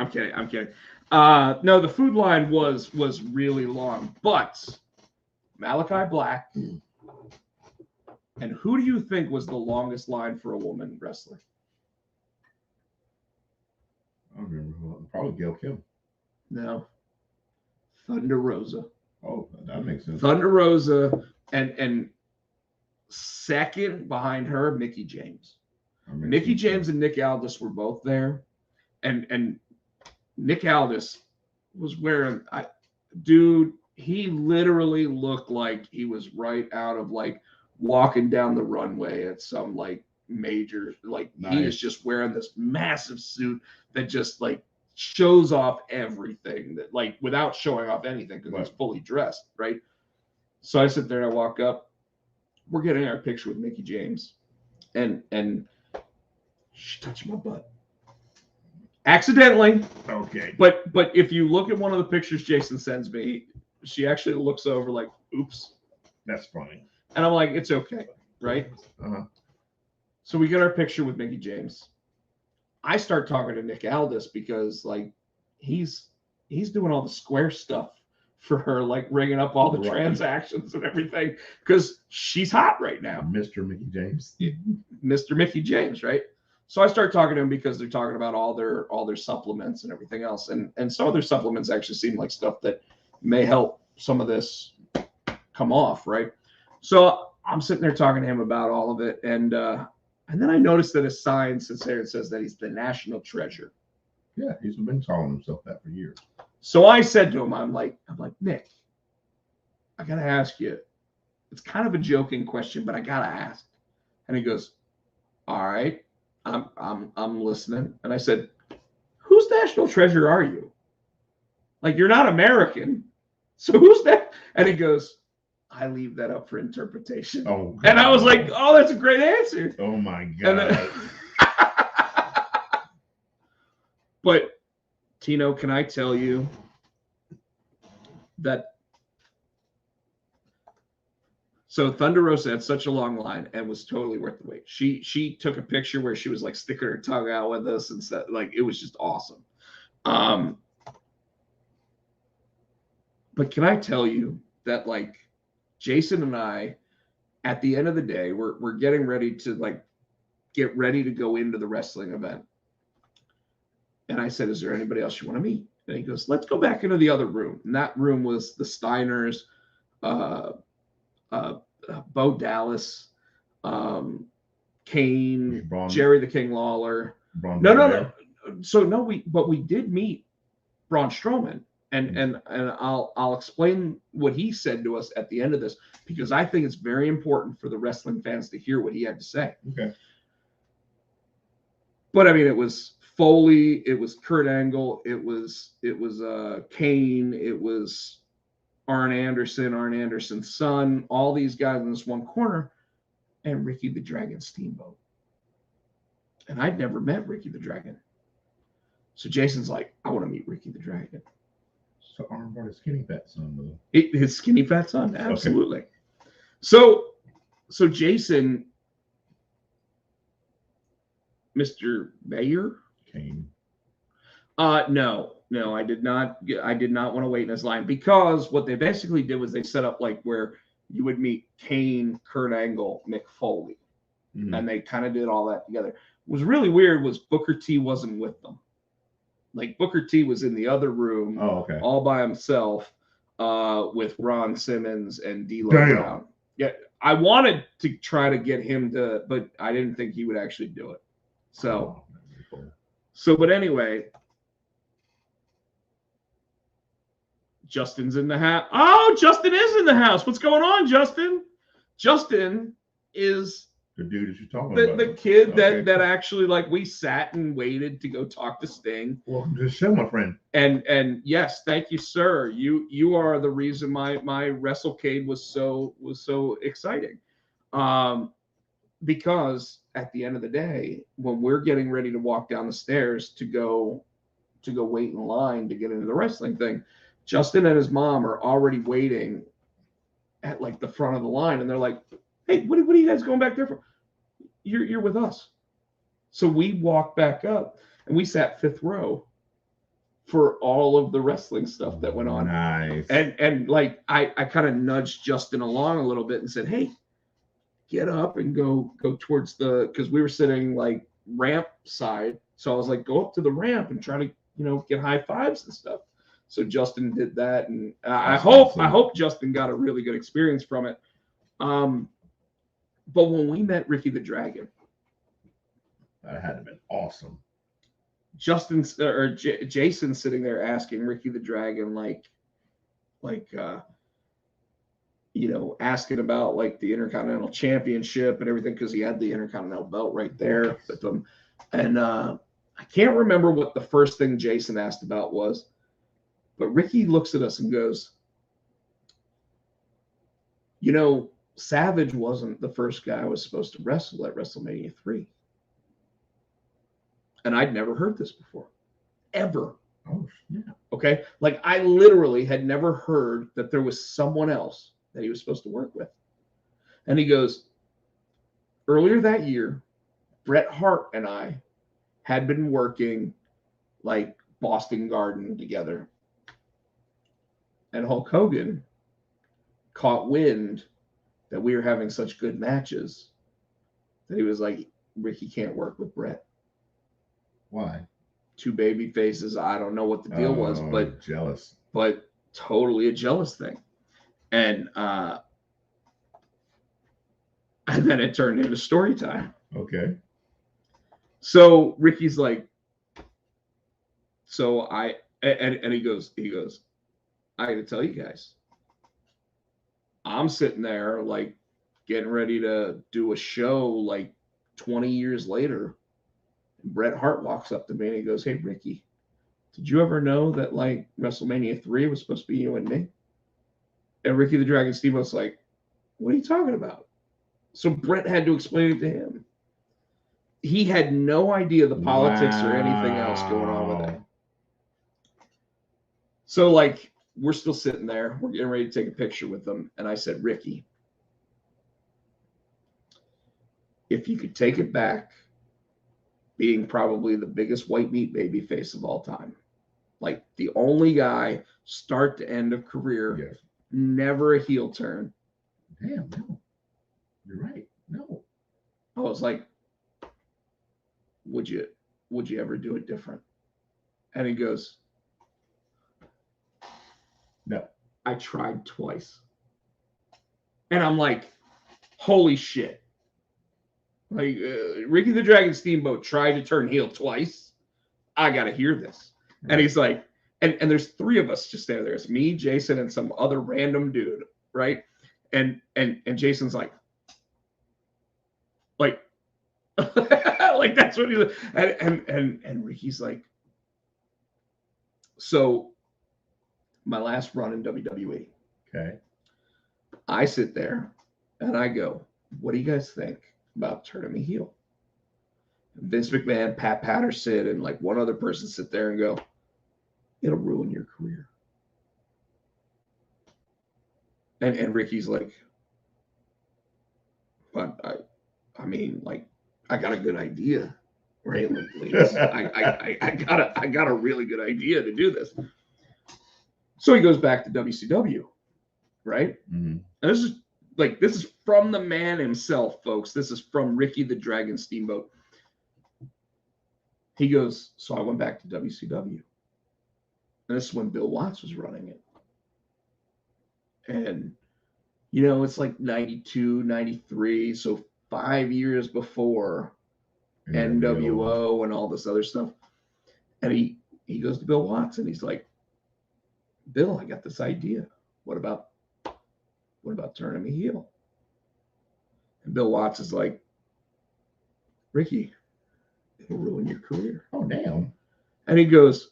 [SPEAKER 3] No, the food line was really long, but Malachi Black. And who do you think was the longest line for a woman wrestler?
[SPEAKER 4] I don't remember. Probably Gail Kim.
[SPEAKER 3] No. Thunder Rosa.
[SPEAKER 4] Oh, that makes sense.
[SPEAKER 3] Thunder Rosa, and second behind her, Mickie James. Mickie James and Nick Aldis were both there, and Nick Aldis was wearing, dude, he literally looked like he was right out of like walking down the runway at some like major, like he is just wearing this massive suit that just like shows off everything, that like without showing off anything because he's fully dressed, right? So I sit there and I walk up. We're getting our picture with Mickie James, and she touched my butt accidentally.
[SPEAKER 4] Okay.
[SPEAKER 3] But if you look at one of the pictures Jason sends me, she actually looks over like, oops.
[SPEAKER 4] That's funny.
[SPEAKER 3] And I'm like, it's okay, right? So we get our picture with Mickie James. I start talking to Nick Aldis because like he's doing all the square stuff for her, like ringing up all the transactions and everything because she's hot right now.
[SPEAKER 4] Mr. Mickie James.
[SPEAKER 3] Mr. Mickie James, right? So I start talking to him because they're talking about all their supplements and everything else. And some of their supplements actually seem like stuff that may help some of this come off, right? So I'm sitting there talking to him about all of it. And then I noticed that his sign sits there and says that he's the national treasure.
[SPEAKER 4] Yeah, he's been calling himself that for years.
[SPEAKER 3] So I said to him, I'm like, Nick, I gotta ask you. It's kind of a joking question, but I gotta ask. And he goes, all right, I'm listening. And I said, whose national treasure are you? Like, you're not American. So who's that? And he goes, I leave that up for interpretation.
[SPEAKER 4] Oh, God.
[SPEAKER 3] And I was like, oh, that's a great answer.
[SPEAKER 4] Oh my God.
[SPEAKER 3] But Tino, can I tell you that? So Thunder Rosa had such a long line and was totally worth the wait. She took a picture where she was like sticking her tongue out with us and said, like, it was just awesome. But can I tell you that like Jason and I, at the end of the day, we're getting ready to go into the wrestling event. And I said, is there anybody else you want to meet? And he goes, let's go back into the other room. And that room was the Steiners, Bo Dallas, Kane, Jerry the King Lawler. No. So no, we did meet Braun Strowman. And I'll explain what he said to us at the end of this, because I think it's very important for the wrestling fans to hear what he had to say.
[SPEAKER 4] Okay.
[SPEAKER 3] But I mean, it was Foley, it was Kurt Angle, it was Kane, it was Arn Anderson's son, all these guys in this one corner, and Ricky the Dragon Steamboat. And I'd never met Ricky the Dragon. So Jason's like, I want to meet Ricky the Dragon.
[SPEAKER 4] So Arn brought his skinny fat son with him.
[SPEAKER 3] His skinny fat son, absolutely. Okay. So Jason, Mr. Mayer?
[SPEAKER 4] Kane.
[SPEAKER 3] No, I did not want to wait in his line, because what they basically did was they set up like where you would meet Kane, Kurt Angle, Mick Foley. Mm-hmm. And they kind of did all that together. What was really weird was Booker T wasn't with them. Like Booker T was in the other room, all by himself, with Ron Simmons and D'Lo Brown. Yeah, I wanted to try to get him to, but I didn't think he would actually do it. But anyway, Justin's in the house. Oh, Justin is in the house. What's going on, Justin? Justin is
[SPEAKER 4] The dude that you're talking
[SPEAKER 3] the,
[SPEAKER 4] about.
[SPEAKER 3] the kid
[SPEAKER 4] Okay.
[SPEAKER 3] that actually, like, we sat and waited to go talk to Sting.
[SPEAKER 4] Welcome to the show, my friend.
[SPEAKER 3] And yes, thank you, sir. You are the reason my WrestleCade was so exciting. Because at the end of the day, when we're getting ready to walk down the stairs to go wait in line to get into the wrestling thing, Justin and his mom are already waiting at like the front of the line, and they're like, "Hey, what are you guys going back there for? You're with us." So we walked back up, and we sat 5th row for all of the wrestling stuff that went on.
[SPEAKER 4] Nice.
[SPEAKER 3] And like I kind of nudged Justin along a little bit and said, "Hey, get up and go towards because we were sitting like ramp side." So I was like, "Go up to the ramp and try to get high fives and stuff." So Justin did that, and I hope Justin got a really good experience from it. But when we met Ricky the Dragon,
[SPEAKER 4] that had to have been awesome.
[SPEAKER 3] Jason sitting there asking Ricky the Dragon asking about like the Intercontinental Championship and everything, because he had the Intercontinental belt right there with him. And I can't remember what the first thing Jason asked about was, but Ricky looks at us and goes, Savage wasn't the first guy I was supposed to wrestle at WrestleMania 3. And I'd never heard this before, ever.
[SPEAKER 4] Oh, yeah.
[SPEAKER 3] Okay. Like, I literally had never heard that there was someone else that he was supposed to work with. And he goes, earlier that year, Bret Hart and I had been working like Boston Garden together. And Hulk Hogan caught wind that we were having such good matches that he was like, Ricky can't work with Bret.
[SPEAKER 4] Why?
[SPEAKER 3] 2 baby faces. I don't know what the deal was, but
[SPEAKER 4] jealous.
[SPEAKER 3] But totally a jealous thing. And then it turned into story time.
[SPEAKER 4] Okay.
[SPEAKER 3] So Ricky's like, and he goes, I gotta tell you guys, I'm sitting there like getting ready to do a show like 20 years later. And Bret Hart walks up to me and he goes, "Hey, Ricky, did you ever know that like WrestleMania 3 was supposed to be you and me?" And Ricky the Dragon Steamboat's like, "What are you talking about?" So Bret had to explain it to him. He had no idea the politics or anything else going on with it. So like, we're still sitting there. We're getting ready to take a picture with them. And I said, "Ricky, if you could take it back, being probably the biggest white meat baby face of all time, like the only guy start to end of career,
[SPEAKER 4] Yes.
[SPEAKER 3] never a heel turn."
[SPEAKER 4] Damn, no. You're right. No.
[SPEAKER 3] I was like, would you ever do it different? And he goes,
[SPEAKER 4] "No.
[SPEAKER 3] I tried twice." And I'm like, holy shit. Like, Ricky the Dragon Steamboat tried to turn heel twice. I got to hear this. Right. And he's like, and there's 3 of us just standing there. It's me, Jason, and some other random dude, right? And Jason's like like that's what he's like. And Ricky's like, so my last run in WWE.
[SPEAKER 4] Okay.
[SPEAKER 3] I sit there and I go, "What do you guys think about turning me heel?" And Vince McMahon, Pat Patterson, and like one other person sit there and go, "It'll ruin your career." And Ricky's like, "But I mean, like, I got a good idea, right? Like, I got a really good idea to do this." So he goes back to WCW, right?
[SPEAKER 4] Mm-hmm.
[SPEAKER 3] And this is from the man himself, folks. This is from Ricky the Dragon Steamboat. He goes, "So I went back to WCW. And this is when Bill Watts was running it. And, it's like 92, 93. So 5 years before NWO and all this other stuff." And he goes to Bill Watts and he's like, Bill, I got this idea. What about turning me heel? And Bill Watts is like, Ricky, it'll ruin your career.
[SPEAKER 4] Oh, damn.
[SPEAKER 3] And he goes,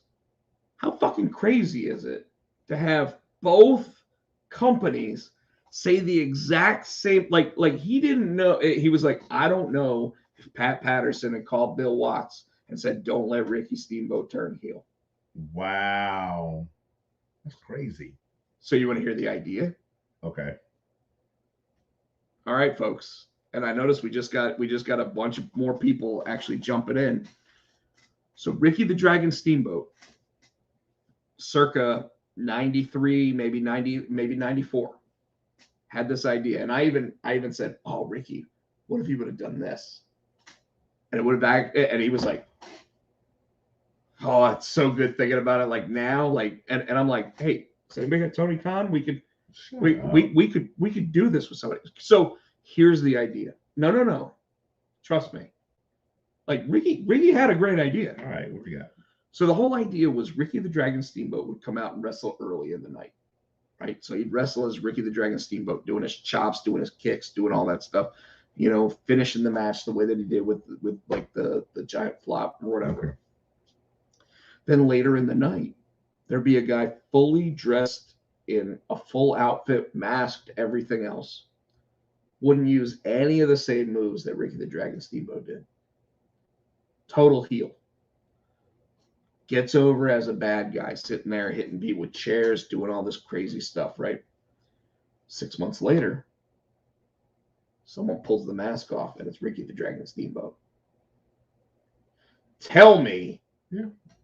[SPEAKER 3] how fucking crazy is it to have both companies say the exact same, like he didn't know. He was like, I don't know if Pat Patterson had called Bill Watts and said, don't let Ricky Steamboat turn heel.
[SPEAKER 4] Wow. That's crazy.
[SPEAKER 3] So you want to hear the idea?
[SPEAKER 4] Okay.
[SPEAKER 3] All right, folks. And I noticed we just got a bunch of more people actually jumping in. So Ricky the Dragon Steamboat, circa 93, maybe 90, maybe 94, had this idea. And I even said, oh, Ricky, what if you would have done this? And it would have back, and he was like, oh, it's so good thinking about it like now. Like, and I'm like, hey, does anybody got Tony Khan? We could do this with somebody. So here's the idea. No. Trust me. Like Ricky had a great idea.
[SPEAKER 4] All right, what we got?
[SPEAKER 3] So the whole idea was Ricky the Dragon Steamboat would come out and wrestle early in the night, right? So he'd wrestle as Ricky the Dragon Steamboat, doing his chops, doing his kicks, doing all that stuff, finishing the match the way that he did with like the giant flop or whatever.
[SPEAKER 4] Okay.
[SPEAKER 3] Then later in the night, there'd be a guy fully dressed in a full outfit, masked, everything else. Wouldn't use any of the same moves that Ricky the Dragon Steamboat did. Total heel. Gets over as a bad guy, sitting there hitting beat with chairs, doing all this crazy stuff, right? 6 months later, someone pulls the mask off, and it's Ricky the Dragon Steamboat. Tell me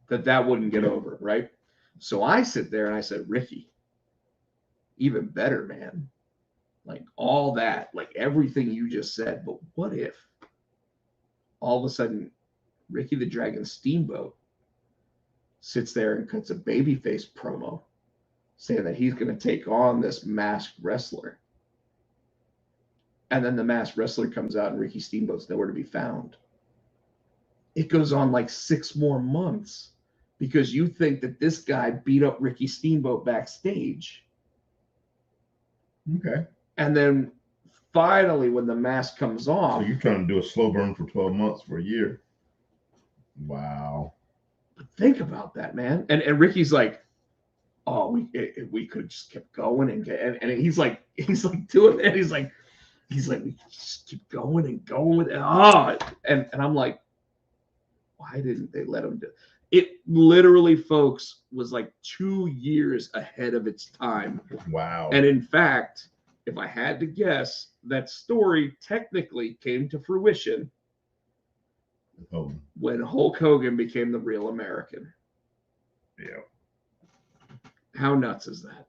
[SPEAKER 3] that wouldn't get over, right? So I sit there and I said, Ricky, even better, man. Like all that, like everything you just said, but what if all of a sudden Ricky the Dragon Steamboat sits there and cuts a babyface promo saying that he's going to take on this masked wrestler. And then the masked wrestler comes out and Ricky Steamboat's nowhere to be found. It goes on like 6 more months because you think that this guy beat up Ricky Steamboat backstage.
[SPEAKER 4] Okay.
[SPEAKER 3] And then finally, when the mask comes off.
[SPEAKER 4] So you're trying to do a slow burn for 12 months for a year. Wow.
[SPEAKER 3] But think about that, man. And Ricky's like, oh, we could have just kept going and he's like doing it. He's like, we could just keep going and going with it. Oh, and I'm like, why didn't they let him do it? It literally, folks, was like 2 years ahead of its time.
[SPEAKER 4] Wow.
[SPEAKER 3] And in fact, if I had to guess, that story technically came to fruition when Hulk Hogan became the real American.
[SPEAKER 4] Yeah.
[SPEAKER 3] How nuts is that?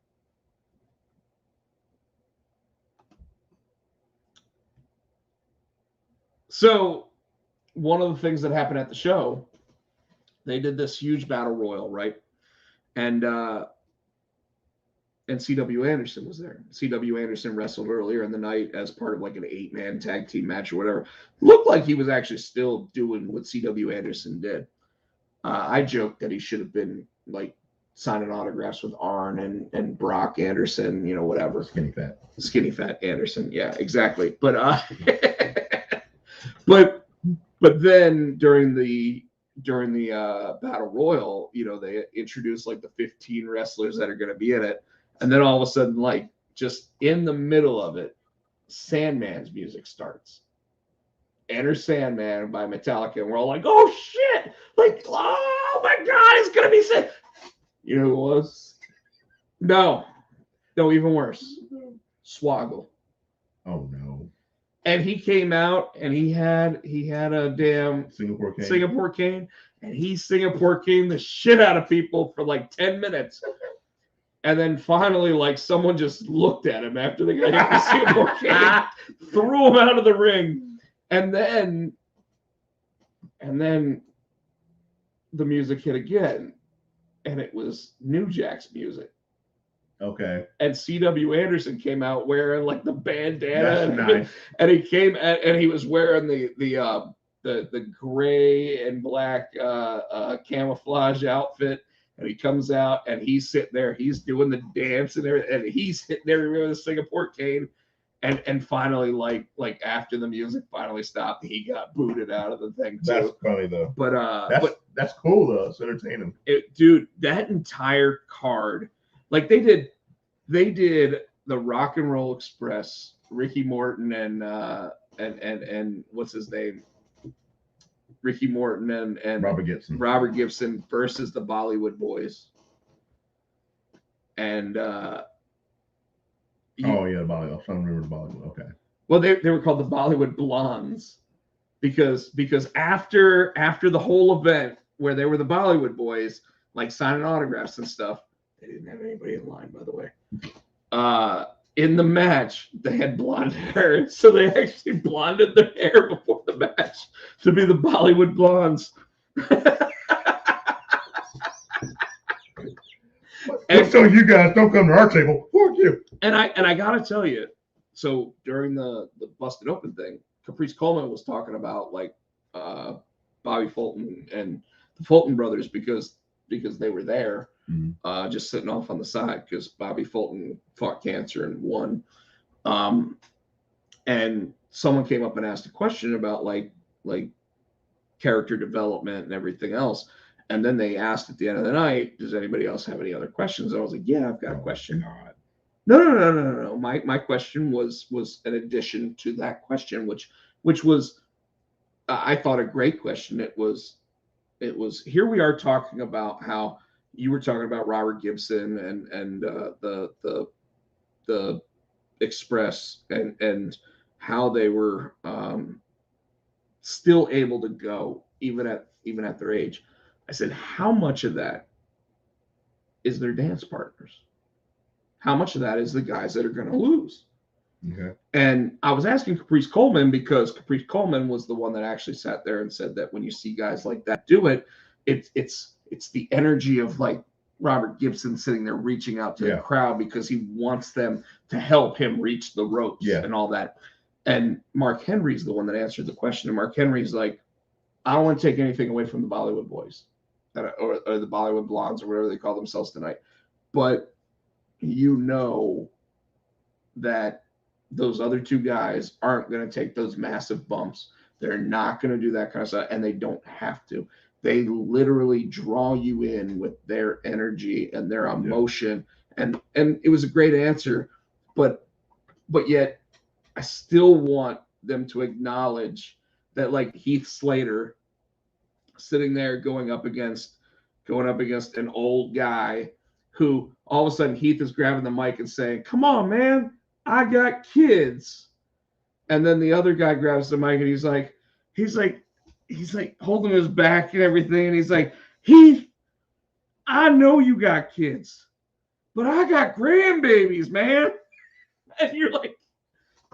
[SPEAKER 3] So one of the things that happened at the show, they did this huge battle royal, right? And C.W. Anderson was there. C.W. Anderson wrestled earlier in the night as part of like an 8-man tag team match or whatever. Looked like he was actually still doing what C.W. Anderson did. I joked that he should have been like signing autographs with Arn and Brock Anderson, whatever. Skinny fat Anderson. Yeah, exactly. But but then during the battle royal, they introduced like the 15 wrestlers that are going to be in it. And then all of a sudden, like just in the middle of it, Sandman's music starts. Enter Sandman by Metallica. And we're all like, oh shit. Like, oh my God, it's going to be sick. You know who it was? No, even worse. Swoggle.
[SPEAKER 4] Oh no.
[SPEAKER 3] And he came out and he had a damn
[SPEAKER 4] Singapore
[SPEAKER 3] cane, and he Singapore cane the shit out of people for like 10 minutes. And then finally, like someone just looked at him after they got hit with Singapore cane, threw him out of the ring, and then the music hit again, and it was New Jack's music.
[SPEAKER 4] Okay.
[SPEAKER 3] And C.W. Anderson came out wearing like the bandana,
[SPEAKER 4] nice.
[SPEAKER 3] And he came and he was wearing the gray and black camouflage outfit, And he comes out and he's sitting there, he's doing the dance and everything, and he's hitting everybody with a Singapore cane. And finally, like after the music finally stopped, he got booted out of the thing too.
[SPEAKER 4] That's funny though.
[SPEAKER 3] But
[SPEAKER 4] that's cool though. It's entertaining.
[SPEAKER 3] Dude, that entire card, like they did the Rock and Roll Express, Ricky Morton and what's his name? Ricky Morton and Robert Gibson versus the Bollywood Boys. And
[SPEAKER 4] the Bollywood. I'm trying to remember the Bollywood. Okay.
[SPEAKER 3] Well, they were called the Bollywood Blondes because after the whole event where they were the Bollywood Boys, like signing autographs and stuff, they didn't have anybody in line, by the way. In the match, they had blonde hair, so they actually blonded their hair before the match to be the Bollywood Blondes.
[SPEAKER 4] And so you guys don't come to our table. Fuck you.
[SPEAKER 3] And I gotta tell you, so during the Busted Open thing, Caprice Coleman was talking about like Bobby Fulton and the Fulton brothers because they were there, just sitting off on the side because Bobby Fulton fought cancer and won. And someone came up and asked a question about like character development and everything else. And then they asked at the end of the night, does anybody else have any other questions? And I was like, yeah, I've got a question.
[SPEAKER 4] God.
[SPEAKER 3] No. My question was an addition to that question, which was, I thought, a great question. It was here we are talking about how you were talking about Robert Gibson and the Express and how they were still able to go even at their age. I said, how much of that is their dance partners? How much of that is the guys that are going to lose?
[SPEAKER 4] Okay.
[SPEAKER 3] And I was asking Caprice Coleman because Caprice Coleman was the one that actually sat there and said that when you see guys like that do it, it's the energy of like Robert Gibson sitting there reaching out to the crowd because he wants them to help him reach the ropes and all that. And Mark Henry's the one that answered the question. And Mark Henry's like, I don't want to take anything away from the Bollywood Boys or the Bollywood Blondes or whatever they call themselves tonight. But you know that those other two guys aren't going to take those massive bumps. They're not going to do that kind of stuff, and they don't have to. They literally draw you in with their energy and their emotion. And it was a great answer, but yet I still want them to acknowledge that, like Heath Slater sitting there going up against an old guy who all of a sudden Heath is grabbing the mic and saying, "Come on, man, I got kids." And then the other guy grabs the mic and he's like holding his back and everything. And he's like, "Heath, I know you got kids, but I got grandbabies, man." And you're like,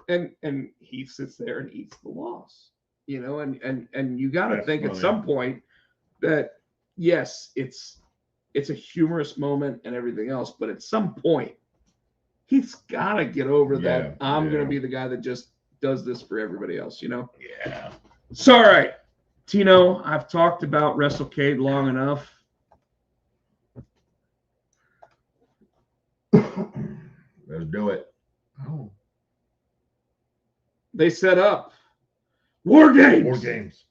[SPEAKER 3] and Heath sits there and eats the loss, you know, and you got to think funny. At some point that, yes, it's a humorous moment and everything else, but at some point he's got to get over that I'm going to be the guy that just does this for everybody else, you know?
[SPEAKER 4] Yeah.
[SPEAKER 3] So, all right, Tino, I've talked about WrestleCade long enough.
[SPEAKER 4] Let's do it. Oh.
[SPEAKER 3] They set up War Games.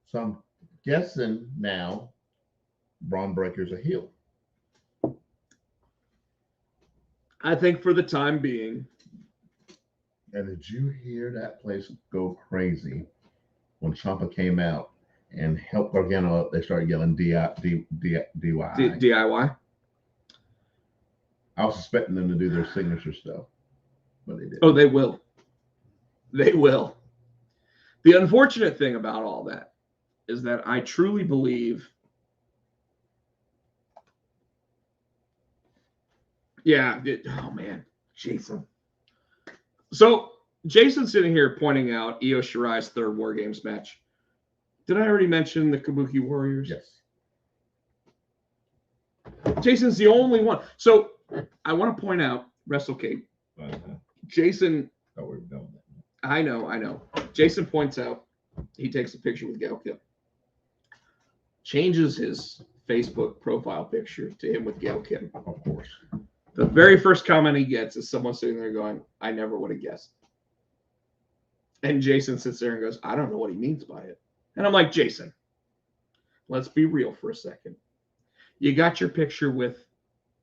[SPEAKER 4] So I'm guessing now Braun Breaker's a heel.
[SPEAKER 3] I think for the time being.
[SPEAKER 4] And did you hear that place go crazy when Ciampa came out and helped Gargano up? They started yelling DIY.
[SPEAKER 3] DIY?
[SPEAKER 4] I was expecting them to do their signature stuff, but they didn't.
[SPEAKER 3] Oh, they will. They will. The unfortunate thing about all that is that I truly believe. Oh man, Jason. So Jason's sitting here pointing out Io Shirai's third War Games match. Did I already mention the Kabuki Warriors?
[SPEAKER 4] Yes.
[SPEAKER 3] Jason's the only one. So I want to point out WrestleCade. Jason.
[SPEAKER 4] Oh, we're done with that.
[SPEAKER 3] I know. Jason points out he takes a picture with Gal Kip. Changes his Facebook profile picture to him with Gail Kim.
[SPEAKER 4] Of course.
[SPEAKER 3] The very first comment he gets is someone sitting there going, I never would have guessed. And Jason sits there and goes, I don't know what he means by it. And I'm like, Jason, let's be real for a second. You got your picture with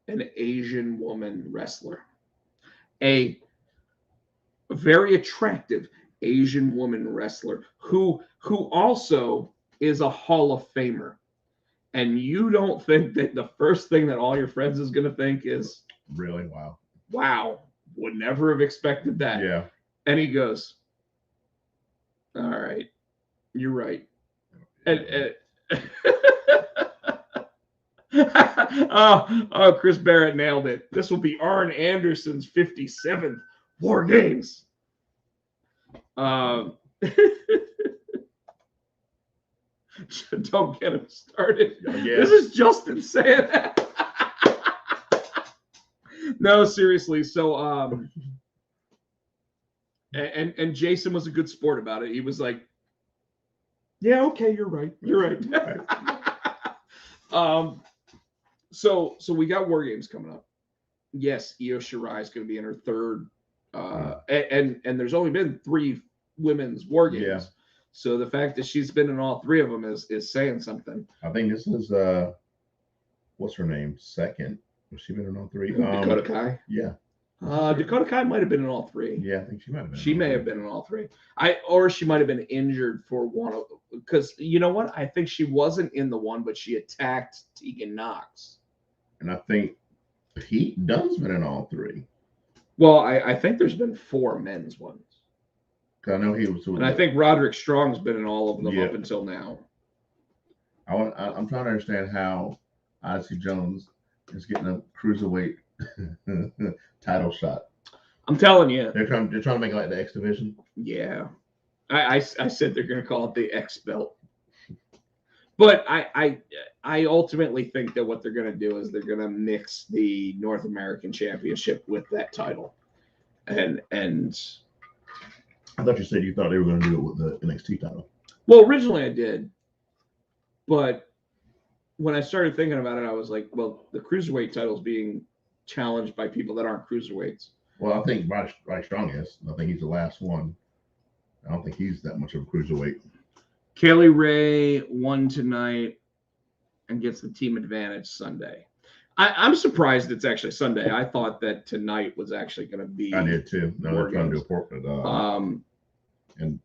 [SPEAKER 3] an Asian woman wrestler, a very attractive Asian woman wrestler who also is a Hall of Famer. And you don't think that the first thing that all your friends is going to think is,
[SPEAKER 4] really?
[SPEAKER 3] Wow, would never have expected that.
[SPEAKER 4] Yeah.
[SPEAKER 3] And he goes, all right, you're right. And oh, Chris Barrett nailed it. This will be Arn Anderson's 57th War Games. Don't get him started.
[SPEAKER 4] Yeah.
[SPEAKER 3] This is Justin saying that. No, seriously. So, and Jason was a good sport about it. He was like, "Yeah, okay, you're right. You're right." So we got War Games coming up. Yes, Io Shirai is going to be in her third, and there's only been 3 women's War Games.
[SPEAKER 4] Yeah.
[SPEAKER 3] So the fact that she's been in all 3 of them is saying something.
[SPEAKER 4] I think this is what's her name? Second. Has she been in all 3?
[SPEAKER 3] Dakota Kai.
[SPEAKER 4] Yeah.
[SPEAKER 3] Dakota Kai might have been in all 3.
[SPEAKER 4] Yeah, I think she might have been.
[SPEAKER 3] She may have been in all 3. Or she might have been injured for one of, because you know what? I think she wasn't in the one, but she attacked Tegan Knox.
[SPEAKER 4] And I think Pete Dunne's been in all 3.
[SPEAKER 3] Well, I think there's been 4 men's ones.
[SPEAKER 4] I know he was.
[SPEAKER 3] And I think Roderick Strong's been in all of them
[SPEAKER 4] Yeah.
[SPEAKER 3] up until now.
[SPEAKER 4] I'm trying to understand how Odyssey Jones is getting a cruiserweight title shot.
[SPEAKER 3] I'm telling you.
[SPEAKER 4] They're trying to make it like the X division.
[SPEAKER 3] Yeah. I said they're going to call it the X belt. But I ultimately think that what they're going to do is they're going to mix the North American Championship with that title. And
[SPEAKER 4] I thought you said you thought they were going to do it with the NXT title.
[SPEAKER 3] well, originally I did. But when I started thinking about it, I was like, well, the cruiserweight title is being challenged by people that aren't cruiserweights.
[SPEAKER 4] Well, I think Roderick Strong is. I think he's the last one. I don't think he's that much of a cruiserweight.
[SPEAKER 3] Kaylee Ray won tonight and gets the team advantage Sunday. I'm surprised it's actually Sunday. I thought that tonight was actually going to be.
[SPEAKER 4] I did too. No, they're trying to do a portrait. And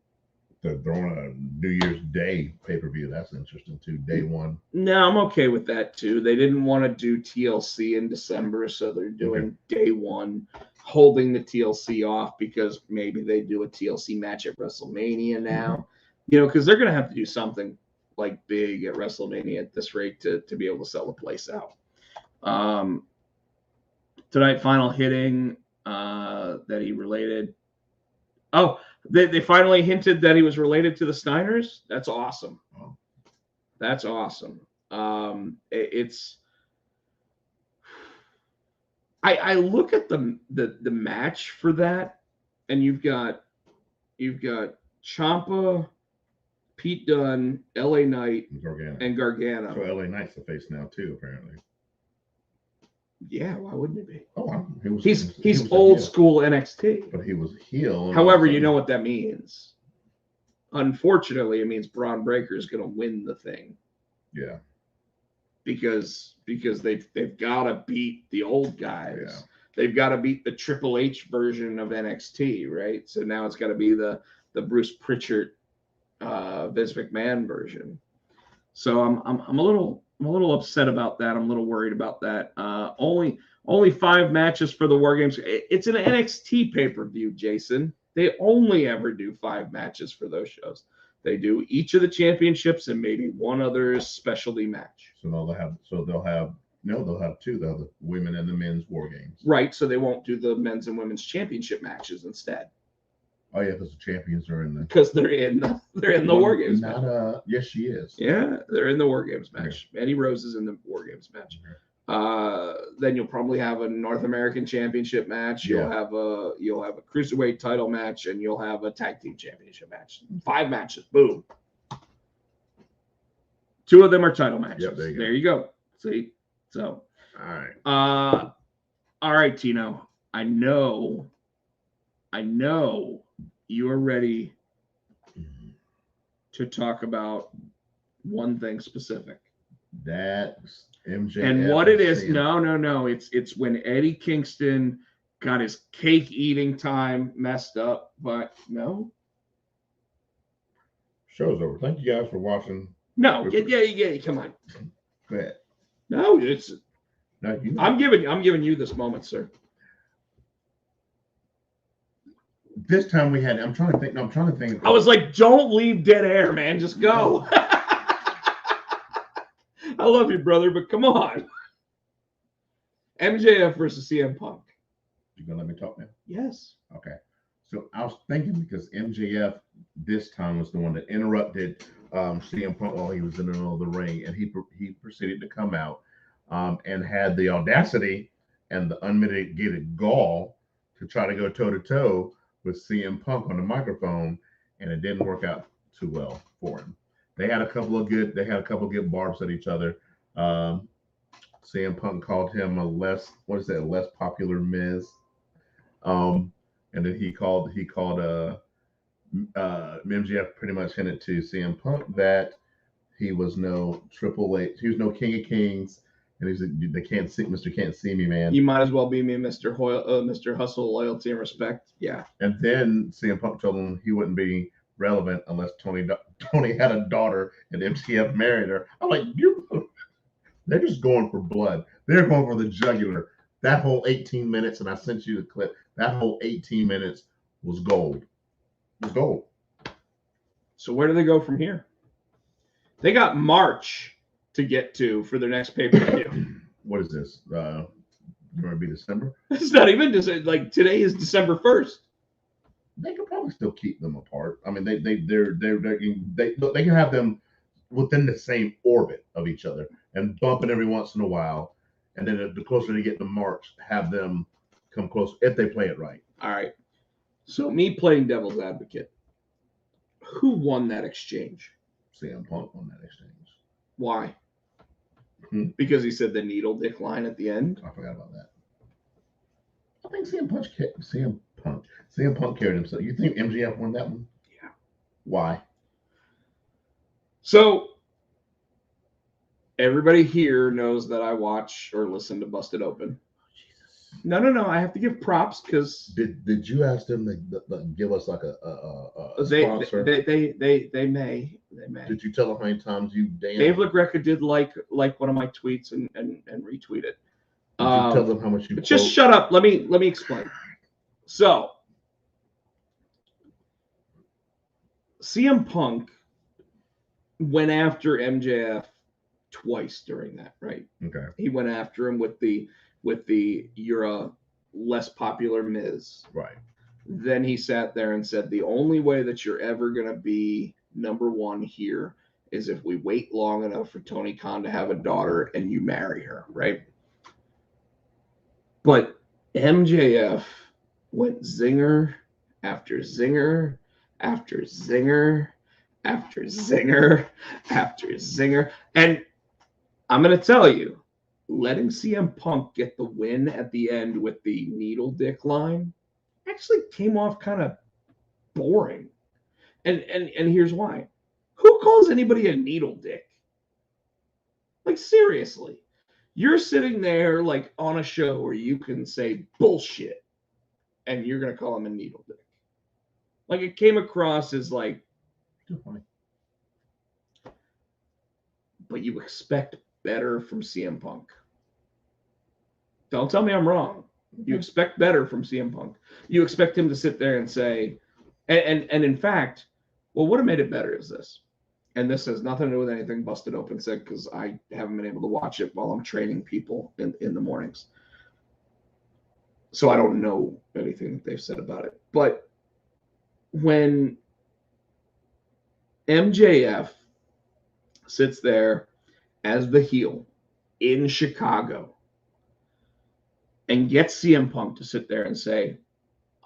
[SPEAKER 4] they're throwing a New Year's Day pay-per-view. That's interesting too. Day 1.
[SPEAKER 3] No, I'm okay with that too. They didn't want to do TLC in December, so they're doing Day 1, holding the TLC off because maybe they do a TLC match at WrestleMania now. You know, because they're going to have to do something like big at WrestleMania at this rate to be able to sell the place out. Tonight, final hitting that he related. Oh, they finally hinted that he was related to the Steiners. That's awesome.
[SPEAKER 4] Oh.
[SPEAKER 3] That's awesome. It's. I look at the match for that, and you've got Ciampa, Pete Dunne, LA Knight, and Gargano.
[SPEAKER 4] So LA Knight's the face now too, apparently.
[SPEAKER 3] Yeah, why wouldn't it be?
[SPEAKER 4] Oh,
[SPEAKER 3] he's old school NXT.
[SPEAKER 4] But he was heel.
[SPEAKER 3] However, you know what that means. Unfortunately, it means Braun Breaker is going to win the thing.
[SPEAKER 4] Yeah.
[SPEAKER 3] Because they've got to beat the old guys.
[SPEAKER 4] Yeah.
[SPEAKER 3] They've got to beat the Triple H version of NXT, right? So now it's got to be the Bruce Pritchard, Vince McMahon version. So I'm a little upset about that. I'm a little worried about that. Only 5 matches for the War Games. It's an NXT pay-per-view, Jason. They only ever do 5 matches for those shows. They do each of the championships and maybe one other specialty match.
[SPEAKER 4] So they'll have 2. They'll have the women and the men's War Games.
[SPEAKER 3] Right. So they won't do the men's and women's championship matches instead.
[SPEAKER 4] Oh yeah, because the champions are in the.
[SPEAKER 3] Because they're in the War Games match.
[SPEAKER 4] Yes, she is.
[SPEAKER 3] Yeah, they're in the War Games match. Okay. Mandy Rose is in the War Games match. Okay. Then you'll probably have a North American Championship match. You'll have a Cruiserweight title match, and you'll have a Tag Team Championship match. 5 matches. Boom. 2 of them are title matches.
[SPEAKER 4] Yep, there you go.
[SPEAKER 3] There you go. See? So,
[SPEAKER 4] All right.
[SPEAKER 3] all right, Tino. I know you are ready to talk about one thing specific.
[SPEAKER 4] That's MJF.
[SPEAKER 3] And what it is,
[SPEAKER 4] CM.
[SPEAKER 3] no. It's when Eddie Kingston got his cake eating time messed up, but no.
[SPEAKER 4] Show's over. Thank you guys for watching.
[SPEAKER 3] No, yeah, come on.
[SPEAKER 4] Go ahead.
[SPEAKER 3] No, it's
[SPEAKER 4] No, you know.
[SPEAKER 3] I'm giving you this moment, sir.
[SPEAKER 4] This time we had. I'm trying to think.
[SPEAKER 3] I was like, don't leave dead air, man. Just go. I love you, brother, but come on. MJF versus CM Punk.
[SPEAKER 4] You gonna let me talk now?
[SPEAKER 3] Yes.
[SPEAKER 4] Okay. So I was thinking because MJF this time was the one that interrupted CM Punk while he was in the middle of the ring, and he proceeded to come out and had the audacity and the unmitigated gall to try to go toe to toe with CM Punk on the microphone, and it didn't work out too well for him. They had a couple of good barbs at each other. CM Punk called him a less popular Miz. And then he called MJF pretty much hinted to CM Punk that he was no Triple H, he was no King of Kings, and he's Mr. Can't See Me Man.
[SPEAKER 3] You might as well be me, Mr. Hustle, loyalty, and respect. Yeah.
[SPEAKER 4] And then CM Punk told him he wouldn't be relevant unless Tony had a daughter and MJF married her. I'm like, they're just going for blood. They're going for the jugular. That whole 18 minutes, and I sent you the clip, that whole 18 minutes was gold. It was gold.
[SPEAKER 3] So where do they go from here? They got March to get to for their next pay-per-view.
[SPEAKER 4] What is this? Going to be December?
[SPEAKER 3] It's not even like today is December 1st.
[SPEAKER 4] They could probably still keep them apart. I mean, they can have them within the same orbit of each other and bumping every once in a while. And then the closer they get to March, have them come close if they play it right.
[SPEAKER 3] All right. So me playing devil's advocate. Who won that exchange?
[SPEAKER 4] CM Punk won that exchange.
[SPEAKER 3] Why? Because he said the needle dick line at the end.
[SPEAKER 4] I forgot about that. I think CM Punk carried himself. You think MJF won that one?
[SPEAKER 3] Yeah.
[SPEAKER 4] Why?
[SPEAKER 3] So everybody here knows that I watch or listen to Busted Open. No. I have to give props because
[SPEAKER 4] did you ask them to give us like a sponsor?
[SPEAKER 3] They may.
[SPEAKER 4] Did you tell them how many times you
[SPEAKER 3] Dave LaGreca did like one of my tweets and retweet it.
[SPEAKER 4] Did you tell them how much you?
[SPEAKER 3] Just shut up. Let me explain. So CM Punk went after MJF twice during that, right?
[SPEAKER 4] Okay.
[SPEAKER 3] He went after him with the you're a less popular Miz.
[SPEAKER 4] Right.
[SPEAKER 3] Then he sat there and said, the only way that you're ever going to be number one here is if we wait long enough for Tony Khan to have a daughter and you marry her, right? But MJF went zinger after zinger after zinger after zinger after zinger. And I'm going to tell you, letting CM Punk get the win at the end with the needle dick line actually came off kind of boring. And here's why. Who calls anybody a needle dick? Like, seriously. You're sitting there like on a show where you can say bullshit and you're going to call him a needle dick. Like, it came across as like,
[SPEAKER 4] too funny.
[SPEAKER 3] But you expect better from CM Punk. Don't tell me I'm wrong. You expect better from CM Punk. You expect him to sit there and say, and in fact, well, what have made it better is this. And this has nothing to do with anything Busted Open said because I haven't been able to watch it while I'm training people in the mornings. So I don't know anything that they've said about it. But when MJF sits there as the heel in Chicago and gets CM Punk to sit there and say,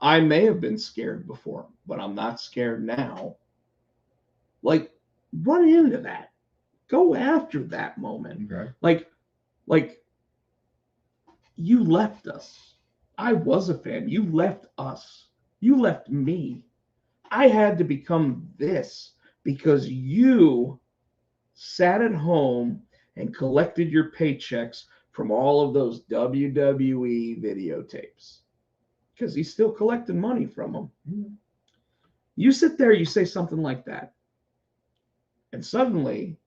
[SPEAKER 3] I may have been scared before, but I'm not scared now. Like, run into that. Go after that moment.
[SPEAKER 4] Okay.
[SPEAKER 3] Like you left us. I was a fan. You left us. You left me. I had to become this because you sat at home and collected your paychecks from all of those WWE videotapes. Because he's still collecting money from them.
[SPEAKER 4] Mm-hmm.
[SPEAKER 3] You sit there, you say something like that. And suddenly,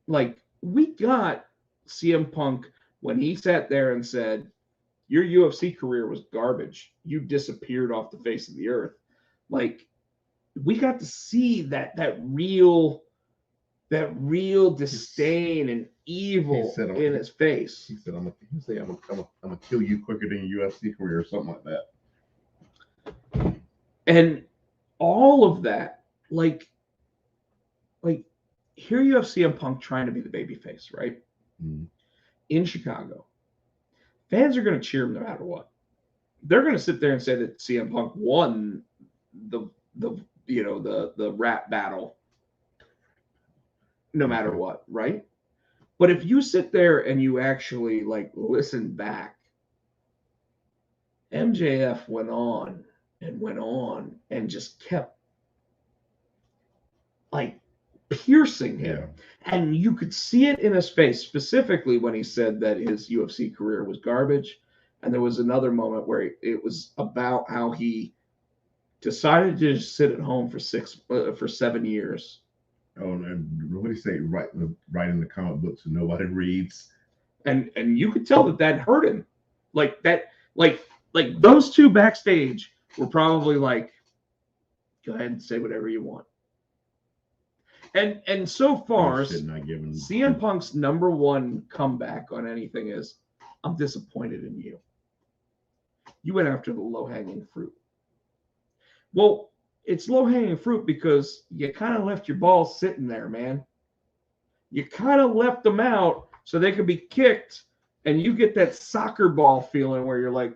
[SPEAKER 3] like, we got CM Punk when he sat there and said, your UFC career was garbage. You disappeared off the face of the earth. Like, we got to see that real disdain and evil in his face.
[SPEAKER 4] He said, I'm gonna kill you quicker than your UFC career or something like that.
[SPEAKER 3] And all of that, like here you have CM Punk trying to be the babyface, right?
[SPEAKER 4] Mm-hmm.
[SPEAKER 3] In Chicago. Fans are going to cheer him no matter what. They're going to sit there and say that CM Punk won the rap battle no matter what, right? But if you sit there and you actually like listen back, MJF went on and just kept like piercing him.
[SPEAKER 4] Yeah.
[SPEAKER 3] And you could see it in his face, specifically when he said that his UFC career was garbage. And there was another moment where it was about how he decided to just sit at home for 7 years.
[SPEAKER 4] Oh, and what did he say? Writing the comic books and nobody reads.
[SPEAKER 3] And you could tell that hurt him. Like those two backstage were probably like, go ahead and say whatever you want. And so far, CM Punk's number one comeback on anything is, I'm disappointed in you. You went after the low-hanging fruit. Well, it's low-hanging fruit because you kind of left your balls sitting there, man. You kind of left them out so they could be kicked, and you get that soccer ball feeling where you're like,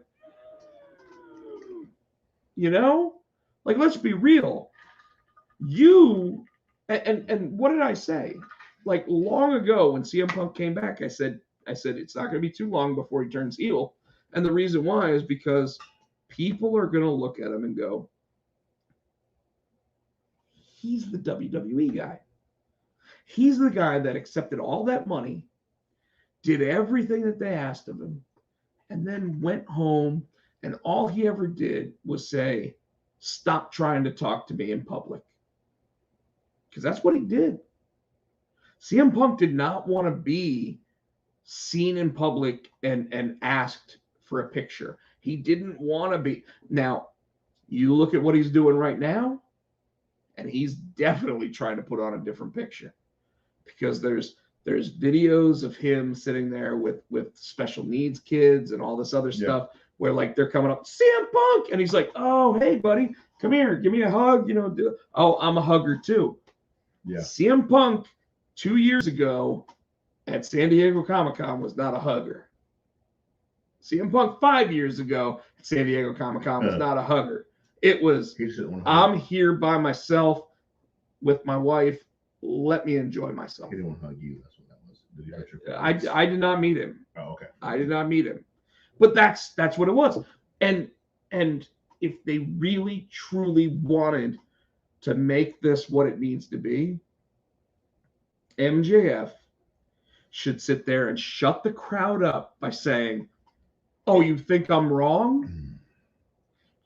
[SPEAKER 3] like, let's be real. And what did I say? Like long ago when CM Punk came back, I said it's not going to be too long before he turns heel. And the reason why is because people are going to look at him and go, he's the WWE guy. He's the guy that accepted all that money, did everything that they asked of him, and then went home, and all he ever did was say, stop trying to talk to me in public. Because that's what he did. CM Punk did not want to be seen in public and asked for a picture. He didn't want to be. Now, you look at what he's doing right now, and he's definitely trying to put on a different picture. Because there's videos of him sitting there with special needs kids and all this other stuff where like they're coming up, CM Punk, and he's like, oh, hey, buddy, come here, give me a hug. Oh, I'm a hugger too.
[SPEAKER 4] Yeah.
[SPEAKER 3] CM Punk 2 years ago at San Diego Comic-Con was not a hugger. CM Punk 5 years ago at San Diego Comic-Con was not a hugger. It was, I'm here by myself with my wife. Let me enjoy myself.
[SPEAKER 4] He didn't want to hug you. That's what that was. Did he hurt your
[SPEAKER 3] feelings? I did not meet him.
[SPEAKER 4] Oh, okay.
[SPEAKER 3] I did not meet him. But that's what it was. And if they really, truly wanted to make this what it needs to be, MJF should sit there and shut the crowd up by saying, oh, you think I'm wrong?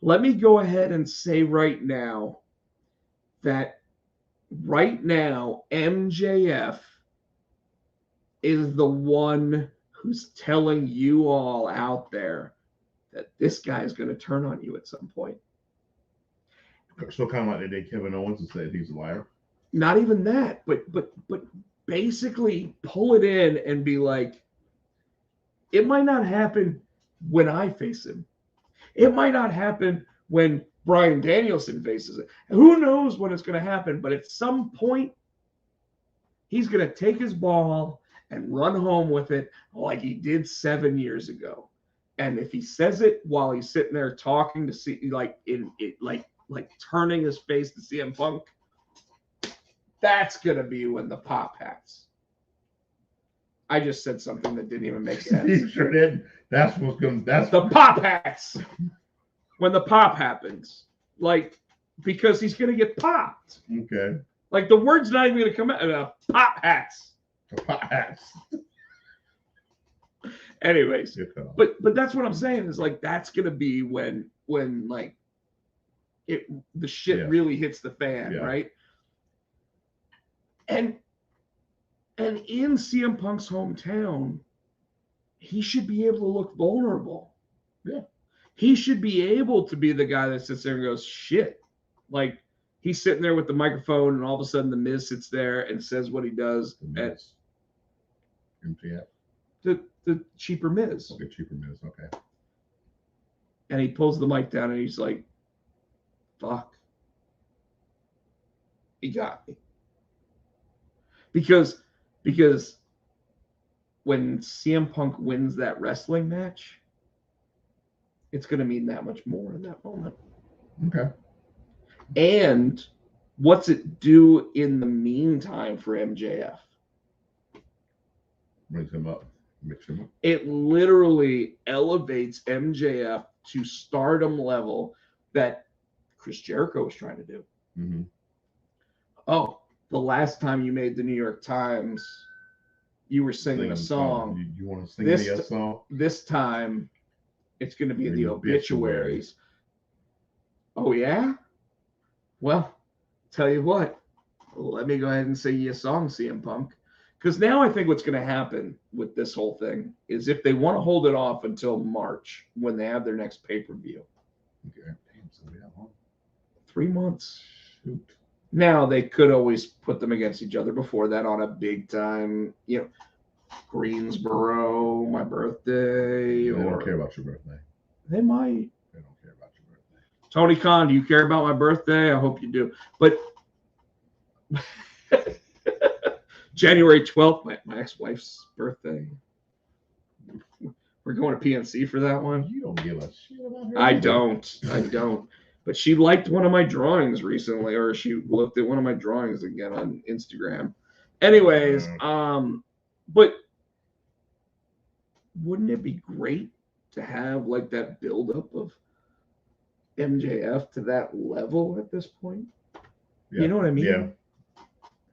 [SPEAKER 3] Let me go ahead and say right now that right now MJF is the one who's telling you all out there that this guy is going to turn on you at some point.
[SPEAKER 4] So kind of like they did Kevin Owens and said he's a liar.
[SPEAKER 3] Not even that, but basically pull it in and be like, it might not happen when I face him. It might not happen when Bryan Danielson faces it. Who knows when it's going to happen, but at some point, he's going to take his ball and run home with it like he did 7 years ago. And if he says it while he's sitting there talking to see, like turning his face to CM Punk, that's going to be when the pop hats. I just said something that didn't even make
[SPEAKER 4] You
[SPEAKER 3] sense.
[SPEAKER 4] sure did. That's what's going. That's
[SPEAKER 3] The pop hats. When the pop happens, like, because he's gonna get popped.
[SPEAKER 4] okay.
[SPEAKER 3] Like the word's not even gonna come out. Pop hats.
[SPEAKER 4] The pot hats.
[SPEAKER 3] Anyways,
[SPEAKER 4] Good call.
[SPEAKER 3] but that's what I'm saying is like that's gonna be when like the shit
[SPEAKER 4] Yeah.
[SPEAKER 3] really hits the fan,
[SPEAKER 4] Yeah.
[SPEAKER 3] right? And in CM Punk's hometown, he should be able to look vulnerable.
[SPEAKER 4] Yeah.
[SPEAKER 3] He should be able to be the guy that sits there and goes, shit. Like he's sitting there with the microphone and all of a sudden the Miz sits there and says what he does at
[SPEAKER 4] MJF.
[SPEAKER 3] the cheaper Miz.
[SPEAKER 4] Okay, cheaper Miz. Okay.
[SPEAKER 3] And he pulls the mic down and he's like, fuck. He got me. Because when CM Punk wins that wrestling match, it's going to mean that much more in that moment.
[SPEAKER 4] Okay.
[SPEAKER 3] And what's it do in the meantime for MJF?
[SPEAKER 4] Brings him up. Mix him up.
[SPEAKER 3] It literally elevates MJF to stardom level that Chris Jericho was trying to do.
[SPEAKER 4] Mm-hmm.
[SPEAKER 3] Oh, the last time you made the New York Times, you were singing a song.
[SPEAKER 4] You want to sing
[SPEAKER 3] This-
[SPEAKER 4] me a song?
[SPEAKER 3] This time, it's going to be
[SPEAKER 4] The
[SPEAKER 3] the obituaries. Oh, yeah? Well, tell you what. Let me go ahead and sing you a song, CM Punk. Because now I think what's going to happen with this whole thing is if they want to hold it off until March when they have their next pay-per-view.
[SPEAKER 4] Okay. Damn, so we have one.
[SPEAKER 3] 3 months.
[SPEAKER 4] Shoot.
[SPEAKER 3] Now, they could always put them against each other before that on a big time, Greensboro, my birthday,
[SPEAKER 4] They
[SPEAKER 3] or
[SPEAKER 4] don't care about your birthday.
[SPEAKER 3] they might.
[SPEAKER 4] They don't care about your birthday.
[SPEAKER 3] Tony Khan, do you care about my birthday? I hope you do. But January 12th, my ex-wife's birthday. We're going to PNC for that one.
[SPEAKER 4] You don't give a shit about her.
[SPEAKER 3] I don't. But she liked one of my drawings recently, or she looked at one of my drawings again on Instagram. Anyways, but wouldn't it be great to have like that buildup of MJF to that level at this point?
[SPEAKER 4] Yeah.
[SPEAKER 3] You know what I mean?
[SPEAKER 4] Yeah.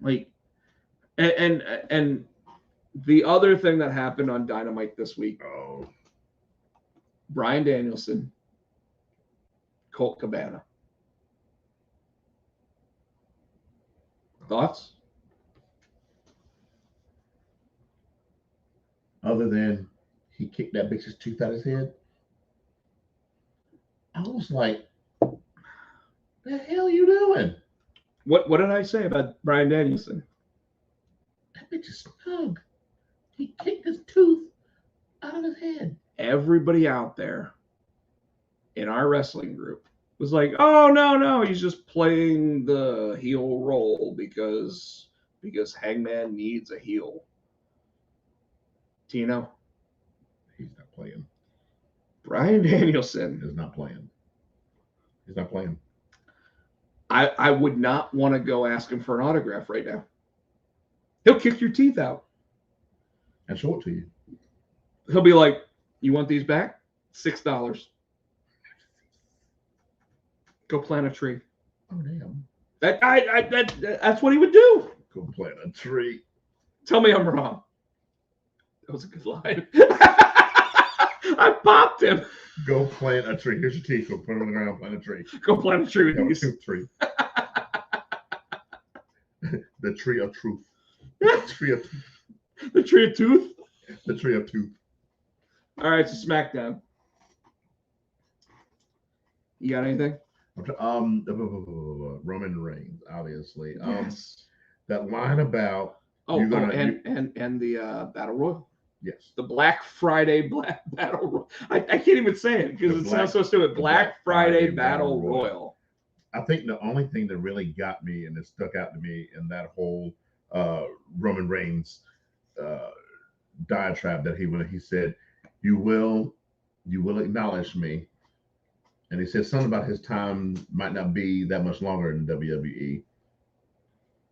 [SPEAKER 3] Like, and the other thing that happened on Dynamite this week,
[SPEAKER 4] Oh.
[SPEAKER 3] Bryan Danielson, Colt Cabana. Thoughts?
[SPEAKER 4] Other than he kicked that bitch's tooth out his head, I was like, the hell you doing?
[SPEAKER 3] What did I say about Bryan Danielson?
[SPEAKER 4] That bitch is snug. He kicked his tooth out of his head.
[SPEAKER 3] Everybody out there in our wrestling group was like, oh no, he's just playing the heel role because Hangman needs a heel. Tino,
[SPEAKER 4] He's not playing.
[SPEAKER 3] Bryan Danielson.
[SPEAKER 4] He's not playing. He's not playing.
[SPEAKER 3] I would not want to go ask him for an autograph right now. He'll kick your teeth out.
[SPEAKER 4] And show it to you.
[SPEAKER 3] He'll be like, you want these back? $6. Go plant a tree.
[SPEAKER 4] Oh damn.
[SPEAKER 3] That's what he would do.
[SPEAKER 4] Go plant a tree.
[SPEAKER 3] Tell me I'm wrong. That was a good line. I popped him.
[SPEAKER 4] Go plant a tree. Here's your teeth. Go put them on the ground. Plant a tree.
[SPEAKER 3] Go plant a tree
[SPEAKER 4] Go
[SPEAKER 3] with these.
[SPEAKER 4] tooth tree. The tree of truth. The tree of
[SPEAKER 3] The tree of tooth.
[SPEAKER 4] the tree of tooth.
[SPEAKER 3] All right, so SmackDown. You got anything?
[SPEAKER 4] Roman Reigns, obviously.
[SPEAKER 3] Yes.
[SPEAKER 4] That line about
[SPEAKER 3] And the Battle Royal.
[SPEAKER 4] yes.
[SPEAKER 3] The Black Friday Battle Royal. I can't even say it because it sounds so stupid. Black Friday Battle Royal.
[SPEAKER 4] I think the only thing that really got me and it stuck out to me in that whole Roman Reigns diatribe that he said, you will acknowledge me. And he said something about his time might not be that much longer in WWE.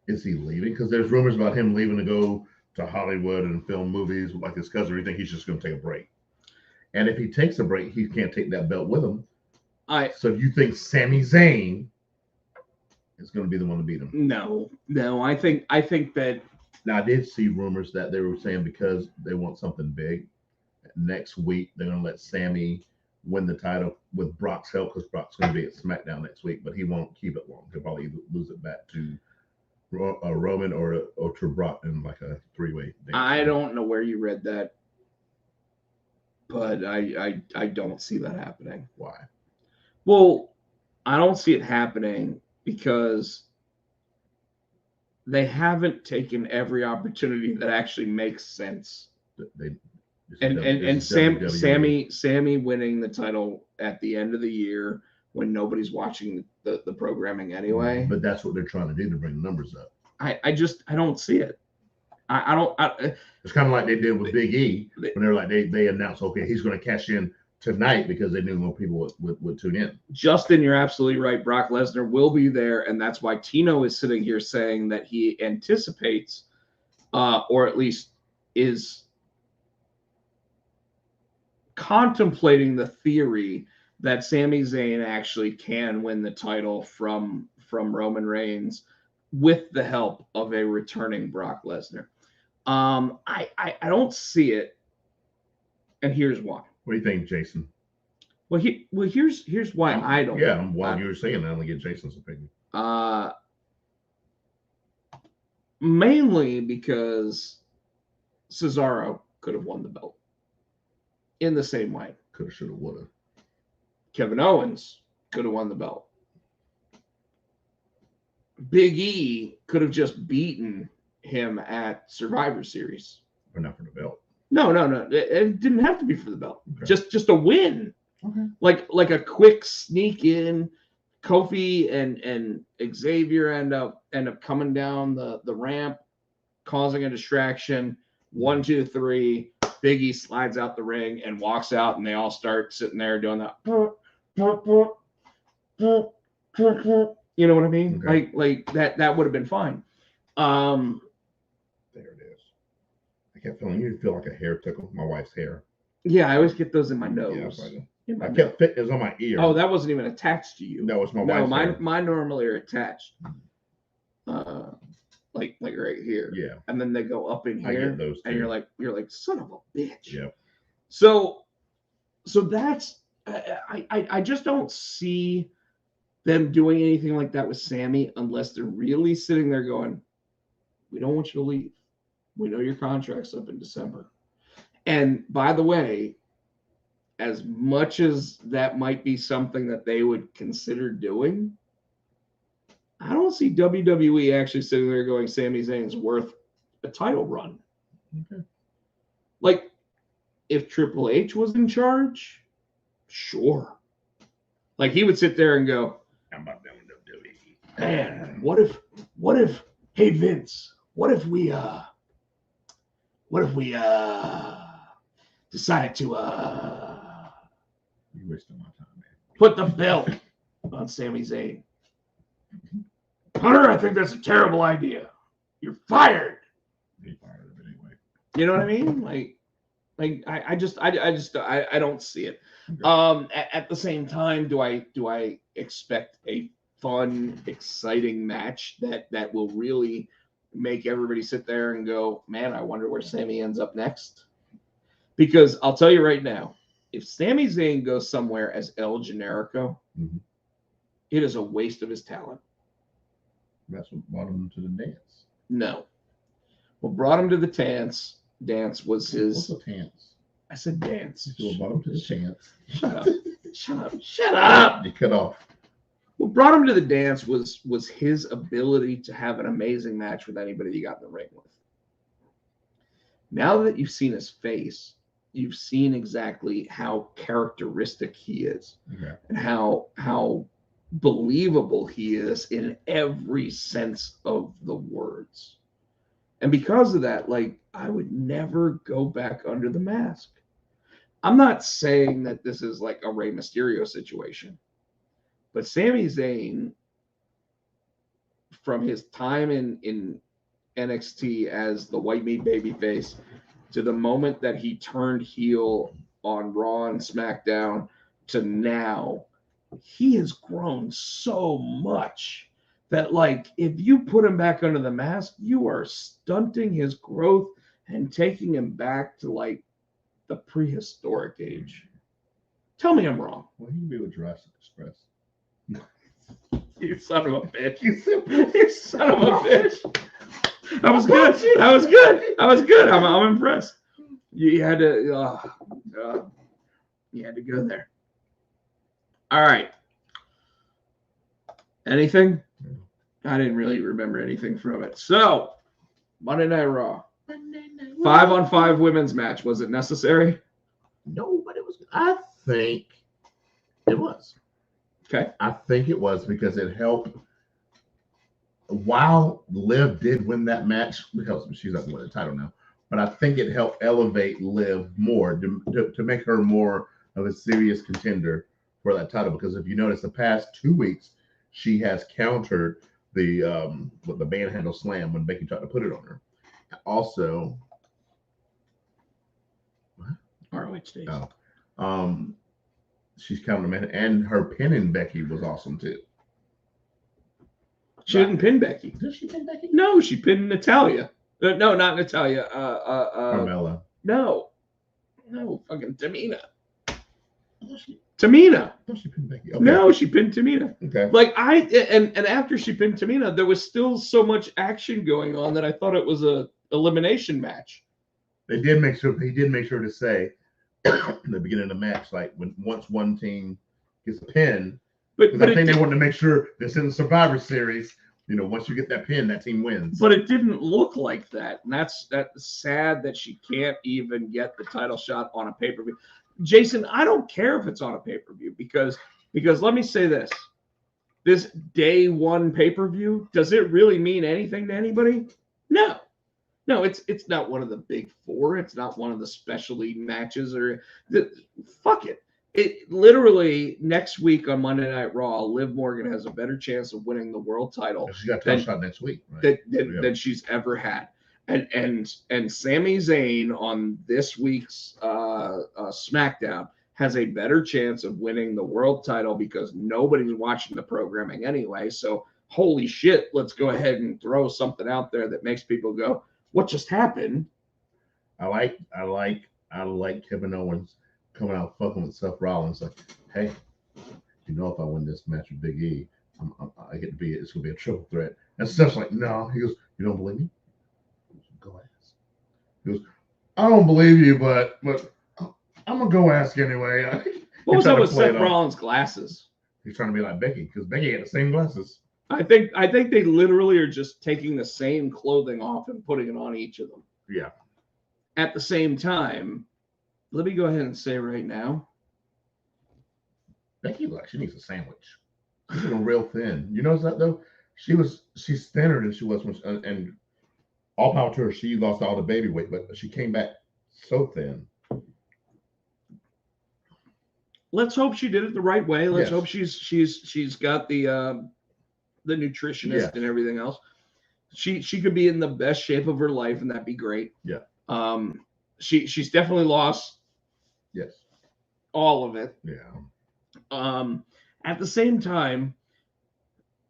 [SPEAKER 4] Is he leaving? Because there's rumors about him leaving to go to Hollywood and film movies like his cousin, or you think he's just going to take a break? And if he takes a break, he can't take that belt with him. So you think Sami Zayn is going to be the one to beat him?
[SPEAKER 3] No. I think that.
[SPEAKER 4] Now I did see rumors that they were saying because they want something big, next week they're going to let Sami win the title with Brock's help, because Brock's going to be at SmackDown next week, but he won't keep it long. He'll probably lose it back to Roman or to Brock in like a 3-way.
[SPEAKER 3] I don't know where you read that, but I don't see that happening.
[SPEAKER 4] Why?
[SPEAKER 3] Well, I don't see it happening because they haven't taken every opportunity that actually makes sense. Sami winning the title at the end of the year when nobody's watching the programming anyway.
[SPEAKER 4] But that's what they're trying to do to bring the numbers up.
[SPEAKER 3] I don't see it. I don't.
[SPEAKER 4] It's kind of like they did with Big E when they're like they announced, okay, he's going to cash in tonight because they knew more people would tune in.
[SPEAKER 3] Justin, you're absolutely right. Brock Lesnar will be there, and that's why Tino is sitting here saying that he anticipates, or at least is contemplating the theory that Sami Zayn actually can win the title from Roman Reigns with the help of a returning Brock Lesnar. I don't see it, and here's why.
[SPEAKER 4] What do you think, Jason?
[SPEAKER 3] Well, here's why I don't.
[SPEAKER 4] Yeah, while you were saying that, I'm gonna get Jason's opinion.
[SPEAKER 3] Mainly because Cesaro could have won the belt in the same way.
[SPEAKER 4] Could have, should have, would have.
[SPEAKER 3] Kevin Owens could have won the belt. Big E could have just beaten him at Survivor Series.
[SPEAKER 4] But not for the belt.
[SPEAKER 3] No. It didn't have to be for the belt. Okay. Just a win.
[SPEAKER 4] Okay.
[SPEAKER 3] Like a quick sneak in. Kofi and Xavier end up coming down the ramp, causing a distraction. 1, 2, 3. Big E slides out the ring and walks out, and they all start sitting there doing that. You know what I mean? Okay. Like that would have been fine.
[SPEAKER 4] There it is. I kept feeling you feel like a hair tickle. My wife's hair.
[SPEAKER 3] Yeah, I always get those in my nose.
[SPEAKER 4] Yeah, I kept it was on my ear.
[SPEAKER 3] Oh, that wasn't even attached to you.
[SPEAKER 4] No, it's my wife's hair.
[SPEAKER 3] Mine normally are attached. Like right here.
[SPEAKER 4] Yeah.
[SPEAKER 3] And then they go up in here.
[SPEAKER 4] I get those too.
[SPEAKER 3] And you're like, son of a bitch.
[SPEAKER 4] Yeah.
[SPEAKER 3] So that's I just don't see them doing anything like that with Sami unless they're really sitting there going, we don't want you to leave. We know your contract's up in December. And by the way, as much as that might be something that they would consider doing, I don't see WWE actually sitting there going, Sami Zayn's worth a title run.
[SPEAKER 4] Okay.
[SPEAKER 3] Like, if Triple H was in charge, sure. Like, he would sit there and go,
[SPEAKER 4] I'm about done with WWE.
[SPEAKER 3] Man, what if, hey Vince, what if we decided to
[SPEAKER 4] You're wasting my time, man.
[SPEAKER 3] Put the belt on Sami Zayn. Hunter, I think that's a terrible idea. You're fired.
[SPEAKER 4] He fired him anyway.
[SPEAKER 3] You know what I mean? Like I don't see it. Okay. At the same time, do I expect a fun, exciting match that will really make everybody sit there and go, man, I wonder where Sami ends up next? Because I'll tell you right now, if Sami Zayn goes somewhere as El Generico, it is a waste of his talent.
[SPEAKER 4] That's what brought him to the dance.
[SPEAKER 3] No. What brought him to the dance was his...
[SPEAKER 4] What's a dance?
[SPEAKER 3] I said dance.
[SPEAKER 4] What brought him to the dance?
[SPEAKER 3] Shut up.
[SPEAKER 4] You cut off.
[SPEAKER 3] What brought him to the dance was his ability to have an amazing match with anybody he got in the ring with. Now that you've seen his face, you've seen exactly how characteristic he is, and how believable he is in every sense of the words. And because of that, like, I would never go back under the mask. I'm not saying that this is like a Rey Mysterio situation, but Sami Zayn, from his time in NXT as the white meat babyface to the moment that he turned heel on Raw and SmackDown to now, he has grown so much that, like, if you put him back under the mask, you are stunting his growth and taking him back to, like, the prehistoric age. Tell me I'm wrong.
[SPEAKER 4] Well, he can be with Jurassic Express.
[SPEAKER 3] You son of a bitch. You son of a bitch. That was good. That was good. That was good. I'm impressed. You had to you had to go there. All right. Anything? I didn't really remember anything from it. So, Monday Night Raw. 5-on-5 women's match. Was it necessary?
[SPEAKER 4] No, but it was. I think it was.
[SPEAKER 3] Okay.
[SPEAKER 4] I think it was because it helped. While Liv did win that match, because she's not winning the title now, but I think it helped elevate Liv more to make her more of a serious contender for that title. Because if you notice, the past 2 weeks, she has countered the with the manhandle slam when Becky tried to put it on her. Also,
[SPEAKER 3] ROH days.
[SPEAKER 4] She's countered man, and her pinning Becky was awesome too.
[SPEAKER 3] She didn't pin Becky.
[SPEAKER 4] Did she pin Becky?
[SPEAKER 3] No, she pinned Natalia. No, not Natalia.
[SPEAKER 4] Carmella.
[SPEAKER 3] No, fucking Tamina. Tamina.
[SPEAKER 4] No, she pinned Becky. Okay.
[SPEAKER 3] No, she pinned Tamina.
[SPEAKER 4] Okay.
[SPEAKER 3] Like and after she pinned Tamina, there was still so much action going on that I thought it was a elimination match.
[SPEAKER 4] He did make sure to say in the beginning of the match, like once one team gets a pin, but I think they wanted to make sure this in the Survivor Series, once you get that pin, that team wins.
[SPEAKER 3] But it didn't look like that, and that's sad that she can't even get the title shot on a pay-per-view. Jason, I don't care if it's on a pay-per-view because let me say this day one pay-per-view, does it really mean anything to anybody? No, it's not one of the big four. It's not one of the specialty matches fuck it. It literally next week on Monday Night Raw, Liv Morgan has a better chance of winning the world title.
[SPEAKER 4] She got a title shot next week, right?
[SPEAKER 3] Than she's ever had. And Sami Zayn on this week's SmackDown has a better chance of winning the world title because nobody's watching the programming anyway. So holy shit, let's go ahead and throw something out there that makes people go, what just happened?
[SPEAKER 4] I like Kevin Owens coming out fucking with Seth Rollins, like, hey, if I win this match with Big E, it's gonna be a triple threat. And Seth's like, no. He goes, you don't believe me? Go ask. He goes, I don't believe you, but I'm gonna go ask anyway.
[SPEAKER 3] What was that with Seth Rollins' glasses?
[SPEAKER 4] He's trying to be like Becky because Becky had the same glasses.
[SPEAKER 3] I think they literally are just taking the same clothing off and putting it on each of them.
[SPEAKER 4] Yeah.
[SPEAKER 3] At the same time, let me go ahead and say right now,
[SPEAKER 4] Becky she needs a sandwich. She's getting real thin. You notice that though? She's thinner than she was and all power to her. She lost all the baby weight, but she came back so thin.
[SPEAKER 3] Let's hope she did it the right way. Let's hope she's got the nutritionist and everything else. She could be in the best shape of her life, and that'd be great.
[SPEAKER 4] Yeah.
[SPEAKER 3] She's definitely lost.
[SPEAKER 4] Yes.
[SPEAKER 3] All of it.
[SPEAKER 4] Yeah.
[SPEAKER 3] At the same time,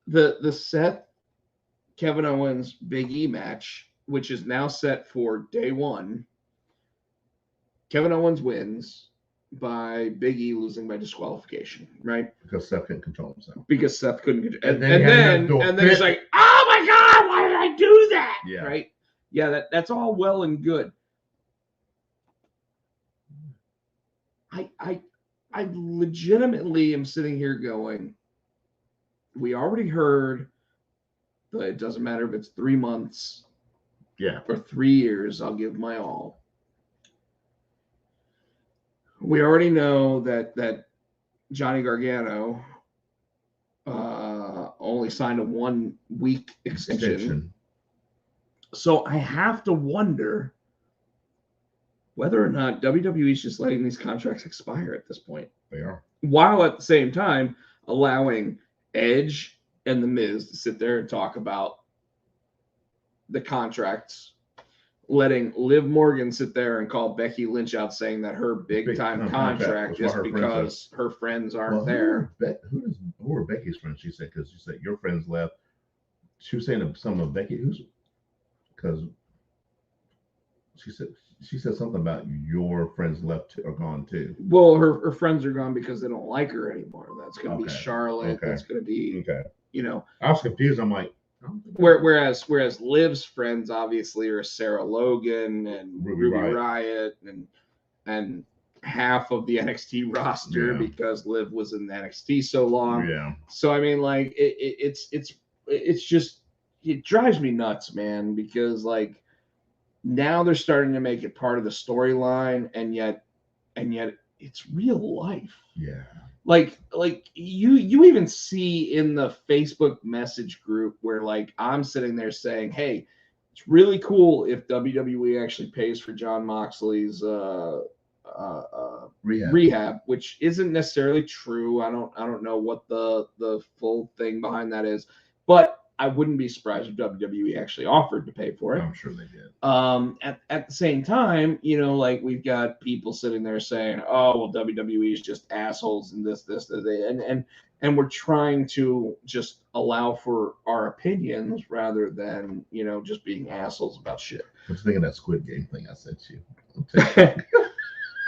[SPEAKER 3] the Seth Kevin Owens Big E match, which is now set for day one, Kevin Owens wins by Big E losing by disqualification, right?
[SPEAKER 4] Because Seth couldn't control himself.
[SPEAKER 3] Because Seth couldn't control, and then he's like, "Oh my God, why did I do that?"
[SPEAKER 4] Yeah.
[SPEAKER 3] Right? Yeah, that's all well and good. I legitimately am sitting here going, we already heard that it doesn't matter if it's 3 months, or 3 years, I'll give my all. We already know that Johnny Gargano only signed a 1 week extension. So I have to wonder whether or not WWE is just letting these contracts expire at this point.
[SPEAKER 4] They are.
[SPEAKER 3] While at the same time allowing Edge and The Miz to sit there and talk about the contracts, letting Liv Morgan sit there and call Becky Lynch out, saying that her big time contract is because her friends aren't there.
[SPEAKER 4] Who are Becky's friends? She said, because she said your friends left. She was saying some of Becky, because she said something about your friends left or gone too.
[SPEAKER 3] Well, her friends are gone because they don't like her anymore. That's going to be Charlotte. That's going to be, you know.
[SPEAKER 4] I was confused. I'm like,
[SPEAKER 3] whereas Liv's friends obviously are Sarah Logan and Ruby Riott and half of the NXT roster because Liv was in the NXT so long.
[SPEAKER 4] Yeah.
[SPEAKER 3] So I mean, like it's just, it drives me nuts, man, because like now they're starting to make it part of the storyline, and yet it's real life.
[SPEAKER 4] Yeah.
[SPEAKER 3] Like you even see in the Facebook message group where like I'm sitting there saying, hey, it's really cool if WWE actually pays for Jon Moxley's rehab, which isn't necessarily true. I don't know what the full thing behind that is, but I wouldn't be surprised if WWE actually offered to pay for it.
[SPEAKER 4] I'm sure they did.
[SPEAKER 3] At the same time, you know, like we've got people sitting there saying, "Oh, well, WWE is just assholes and this, and we're trying to just allow for our opinions rather than, you know, just being assholes about shit."
[SPEAKER 4] I was thinking that Squid Game thing I sent you.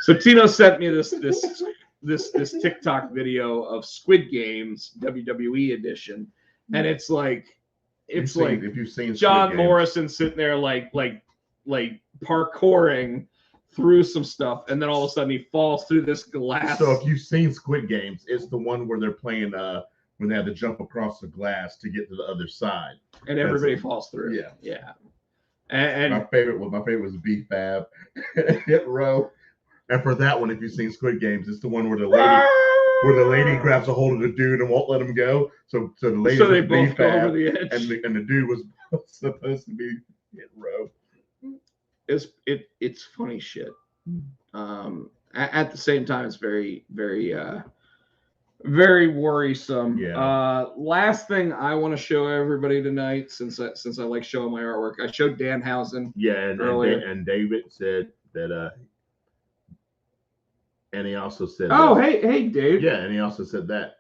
[SPEAKER 3] So Tino sent me this TikTok video of Squid Games WWE edition, and it's like if you've seen John Morrison sitting there like parkouring through some stuff, and then all of a sudden he falls through this glass.
[SPEAKER 4] So if you've seen Squid Games, it's the one where they're playing when they have to jump across the glass to get to the other side,
[SPEAKER 3] and everybody falls through. Yeah. And
[SPEAKER 4] my favorite was Beef Fab Hit Row. And for that one, if you've seen Squid Games, it's the one where the lady grabs a hold of the dude and won't let him go. So the lady,
[SPEAKER 3] so they both go over the edge,
[SPEAKER 4] and the dude was supposed to be Hit Row.
[SPEAKER 3] It's funny shit. At the same time, it's very very worrisome.
[SPEAKER 4] Yeah.
[SPEAKER 3] Last thing I want to show everybody tonight, since I like showing my artwork, I showed Danhausen.
[SPEAKER 4] Yeah,
[SPEAKER 3] earlier.
[SPEAKER 4] And David said that. And he also said,
[SPEAKER 3] "Oh, hey, Dave."
[SPEAKER 4] Yeah, and he also said that.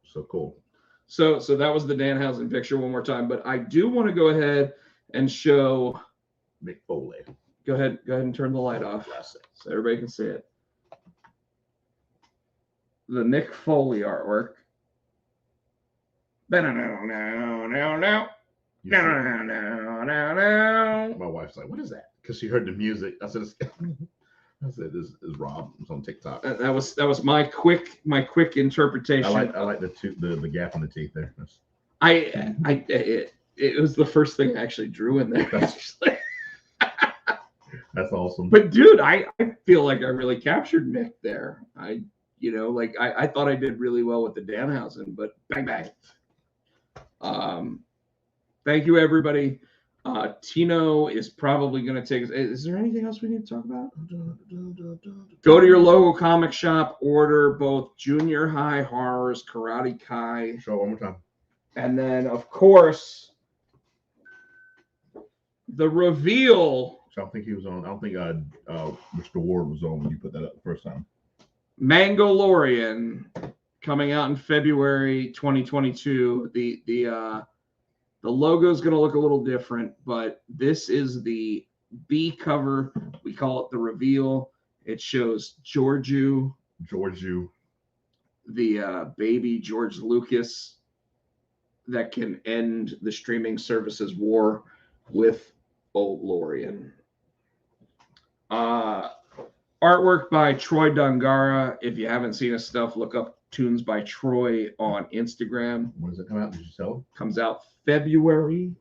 [SPEAKER 4] So cool.
[SPEAKER 3] So that was the Danhausen picture one more time, but I do want to go ahead and show
[SPEAKER 4] Mick Foley.
[SPEAKER 3] Go ahead and turn the light off so everybody can see it. The Mick Foley artwork.
[SPEAKER 4] My wife's like, "What is that?" Because she heard the music. I said, "This is Rob. It's on TikTok."
[SPEAKER 3] That was my quick interpretation.
[SPEAKER 4] I like the gap in the teeth there.
[SPEAKER 3] It was the first thing I actually drew in there.
[SPEAKER 4] That's awesome.
[SPEAKER 3] But dude, I feel like I really captured Mick there. I thought I did really well with the Danhausen, but bang. Thank you, everybody. Tino is probably going to take us. Is there anything else we need to talk about? Go to your local comic shop, order both Junior High Horrors, Karate Kai.
[SPEAKER 4] Show it one more time.
[SPEAKER 3] And then, of course, the reveal.
[SPEAKER 4] So I don't think he was on. I don't think Mr. Ward was on when you put that up the first time.
[SPEAKER 3] Mangalorean coming out in February 2022. The logo is going to look a little different, but this is the B cover. We call it the reveal. It shows Georgiou, the baby George Lucas that can end the streaming services war with old Lorian. Artwork by Troy Dungara. If you haven't seen his stuff, look up Tunes by Troy on Instagram.
[SPEAKER 4] When does it come out? Did you sell it? Comes
[SPEAKER 3] out February.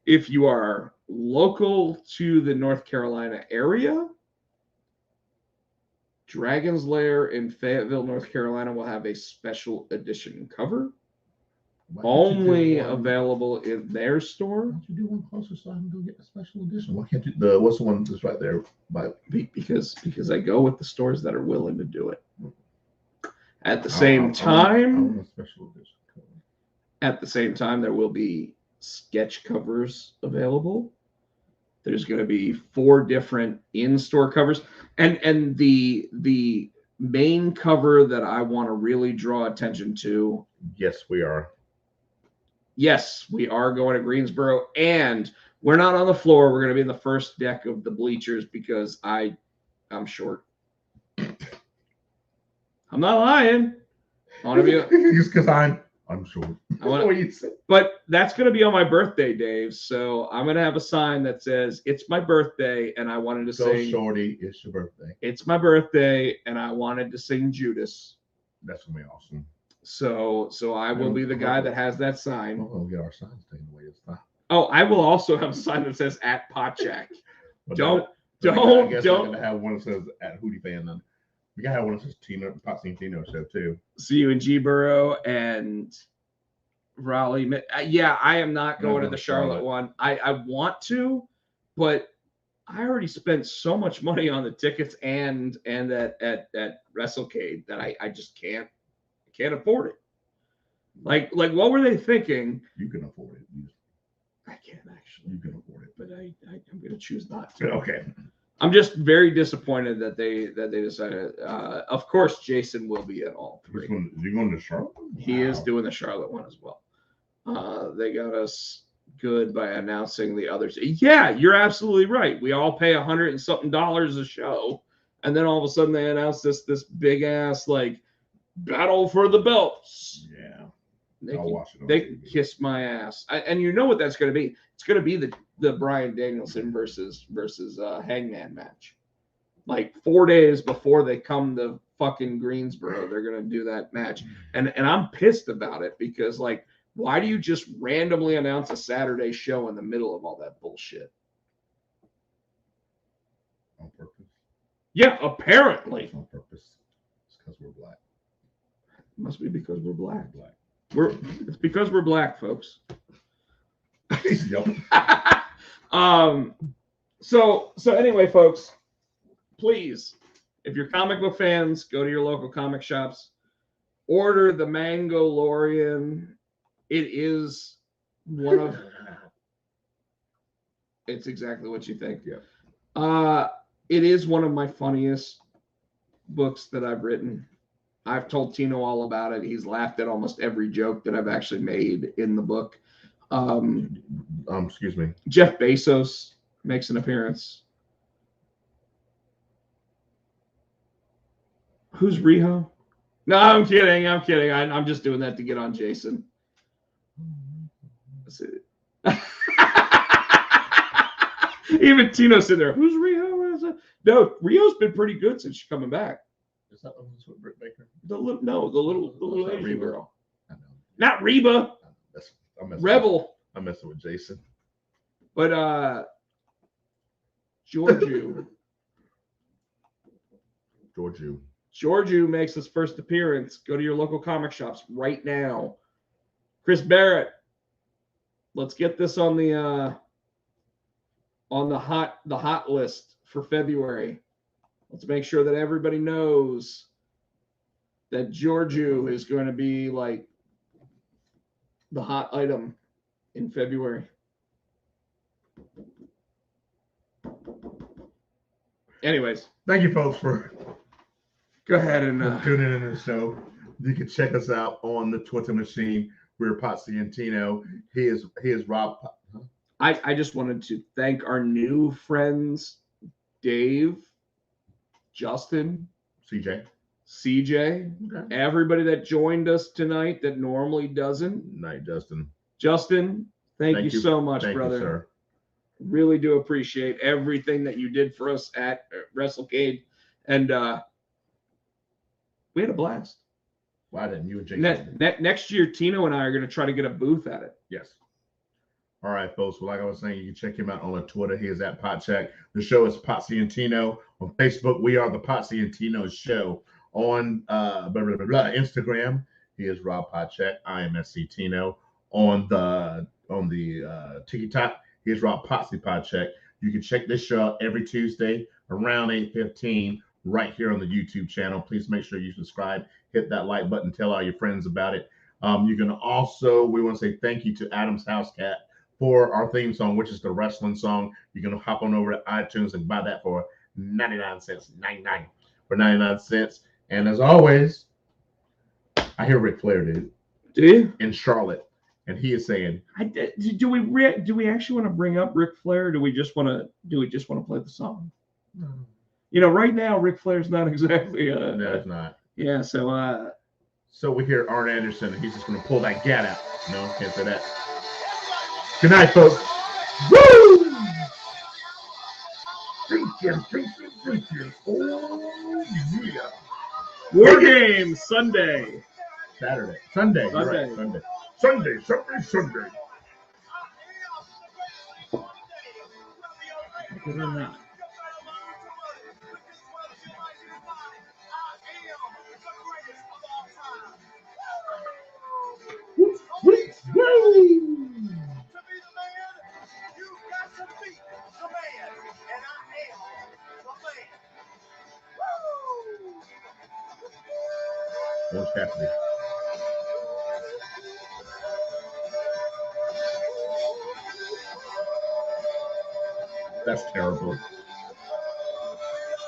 [SPEAKER 3] If you are local to the North Carolina area, Dragon's Lair in Fayetteville, North Carolina will have a special edition cover. Only available in their store.
[SPEAKER 4] Why don't you do one closer so I can go get the special edition? Why can't you? What's the one that's right there?
[SPEAKER 3] Because I go with the stores that are willing to do it. At the same time,
[SPEAKER 4] special edition.
[SPEAKER 3] At the same time, there will be sketch covers available. There's going to be 4 different in-store covers, and the main cover that I want to really draw attention to.
[SPEAKER 4] Yes, we are.
[SPEAKER 3] Yes, we are going to Greensboro, and we're not on the floor. We're going to be in the first deck of the bleachers because I'm short. I'm not lying. I want to be
[SPEAKER 4] just because I'm short.
[SPEAKER 3] I want
[SPEAKER 4] what you said.
[SPEAKER 3] But that's going to be on my birthday, Dave. So I'm going to have a sign that says, "It's my birthday," and I wanted to
[SPEAKER 4] So
[SPEAKER 3] sing,
[SPEAKER 4] shorty, it's your birthday.
[SPEAKER 3] "It's my birthday," and I wanted to sing Judas.
[SPEAKER 4] That's gonna be awesome.
[SPEAKER 3] So I will be the guy that has that sign.
[SPEAKER 4] We'll get our signs taken away this time.
[SPEAKER 3] Oh, I will also have a sign that says "at Potjack."
[SPEAKER 4] But
[SPEAKER 3] Don't.
[SPEAKER 4] I guess we're gonna have one that says at Hootie Fan. Then we gotta have one that says Tino, Potsy and Tino show too.
[SPEAKER 3] See you in G-Borough and Raleigh. Yeah, I am not going to the Charlotte one. I want to, but I already spent so much money on the tickets and at WrestleCade that I just can't afford it. Like what were they thinking?
[SPEAKER 4] You can afford it.
[SPEAKER 3] I can't actually.
[SPEAKER 4] You can afford it,
[SPEAKER 3] but I'm going to choose not to.
[SPEAKER 4] Okay.
[SPEAKER 3] I'm just very disappointed that they decided. Of course, Jason will be at all 3.
[SPEAKER 4] Which one? Is he going to Charlotte?
[SPEAKER 3] He is doing the Charlotte one as well. They got us good by announcing the others. Yeah, you're absolutely right. We all pay $100 and something a show, and then all of a sudden they announce this big ass like battle for the belts.
[SPEAKER 4] Yeah.
[SPEAKER 3] I'll watch it. They kiss my ass, and you know what that's going to be? It's going to be the Bryan Danielson versus Hangman match. Like 4 days before they come to fucking Greensboro, they're going to do that match, and I'm pissed about it because like, why do you just randomly announce a Saturday show in the middle of all that bullshit?
[SPEAKER 4] On purpose.
[SPEAKER 3] Yeah, apparently.
[SPEAKER 4] On purpose. It's because we're black.
[SPEAKER 3] It must be because we're black. It's because we're black, folks.
[SPEAKER 4] Yep.
[SPEAKER 3] So anyway, folks, please, if you're comic book fans, go to your local comic shops. Order the Mangolorian. It is one of. It's exactly what you think.
[SPEAKER 4] Yeah.
[SPEAKER 3] It is one of my funniest books that I've written. I've told Tino all about it. He's laughed at almost every joke that I've actually made in the book.
[SPEAKER 4] Excuse me.
[SPEAKER 3] Jeff Bezos makes an appearance. Who's Riho? No, I'm kidding. I'm just doing that to get on Jason. Even Tino's sitting there. Who's Riho? No, Rio's been pretty good since she's coming back.
[SPEAKER 4] Is that the one with Britt Baker?
[SPEAKER 3] The little Asian
[SPEAKER 4] Reba
[SPEAKER 3] girl.
[SPEAKER 4] I know.
[SPEAKER 3] Not Reba. Rebel.
[SPEAKER 4] I'm messing with Jason.
[SPEAKER 3] But Georgiou makes his first appearance. Go to your local comic shops right now. Chris Barrett. Let's get this on the hot list for February. Let's make sure that everybody knows that Georgiou is going to be like the hot item in February. Anyways,
[SPEAKER 4] thank you, folks, for
[SPEAKER 3] go ahead and
[SPEAKER 4] tuning in to the show. You can check us out on the Twitter machine. We're Potsy and Tino. He is Rob.
[SPEAKER 3] I just wanted to thank our new friends, Dave, Justin, CJ, okay. Everybody that joined us tonight that normally doesn't.
[SPEAKER 4] Night, Justin.
[SPEAKER 3] Justin, thank you so much,
[SPEAKER 4] thank
[SPEAKER 3] brother.
[SPEAKER 4] You, sir.
[SPEAKER 3] Really do appreciate everything that you did for us at WrestleCade, and we had a blast.
[SPEAKER 4] Why didn't you and Jason?
[SPEAKER 3] Next year, Tino and I are going to try to get a booth at it.
[SPEAKER 4] Yes. All right, folks. Well, like I was saying, you can check him out on Twitter. He is at Potcheck. The show is Potsy and Tino. On Facebook, we are the Potsy and Tino Show. On Instagram, he is Rob Potcheck. I am SC Tino. On the TikTok, he is Rob Potsy Potcheck. You can check this show out every Tuesday around 8:15 right here on the YouTube channel. Please make sure you subscribe, hit that like button, tell all your friends about it. You can also, we want to say thank you to Adam's House Cat for our theme song, which is the wrestling song. You can hop on over to iTunes and buy that for 99 cents, 99 for 99 cents. And as always, I hear Ric Flair, dude.
[SPEAKER 3] Do you?
[SPEAKER 4] In Charlotte, and he is saying,
[SPEAKER 3] do we actually want to bring up Ric Flair? Or do we just want to play the song? You know, right now Ric Flair's not exactly.
[SPEAKER 4] No, it's not.
[SPEAKER 3] Yeah, so.
[SPEAKER 4] So we hear Arn Anderson, and he's just going to pull that gat out. No, can't say that. Good night, folks. Woo! Oh yeah.
[SPEAKER 3] War Games Sunday.
[SPEAKER 4] Saturday. Sunday. You're right. Sunday. Sunday.
[SPEAKER 3] Good or not.
[SPEAKER 4] Orange Cassidy. That's terrible.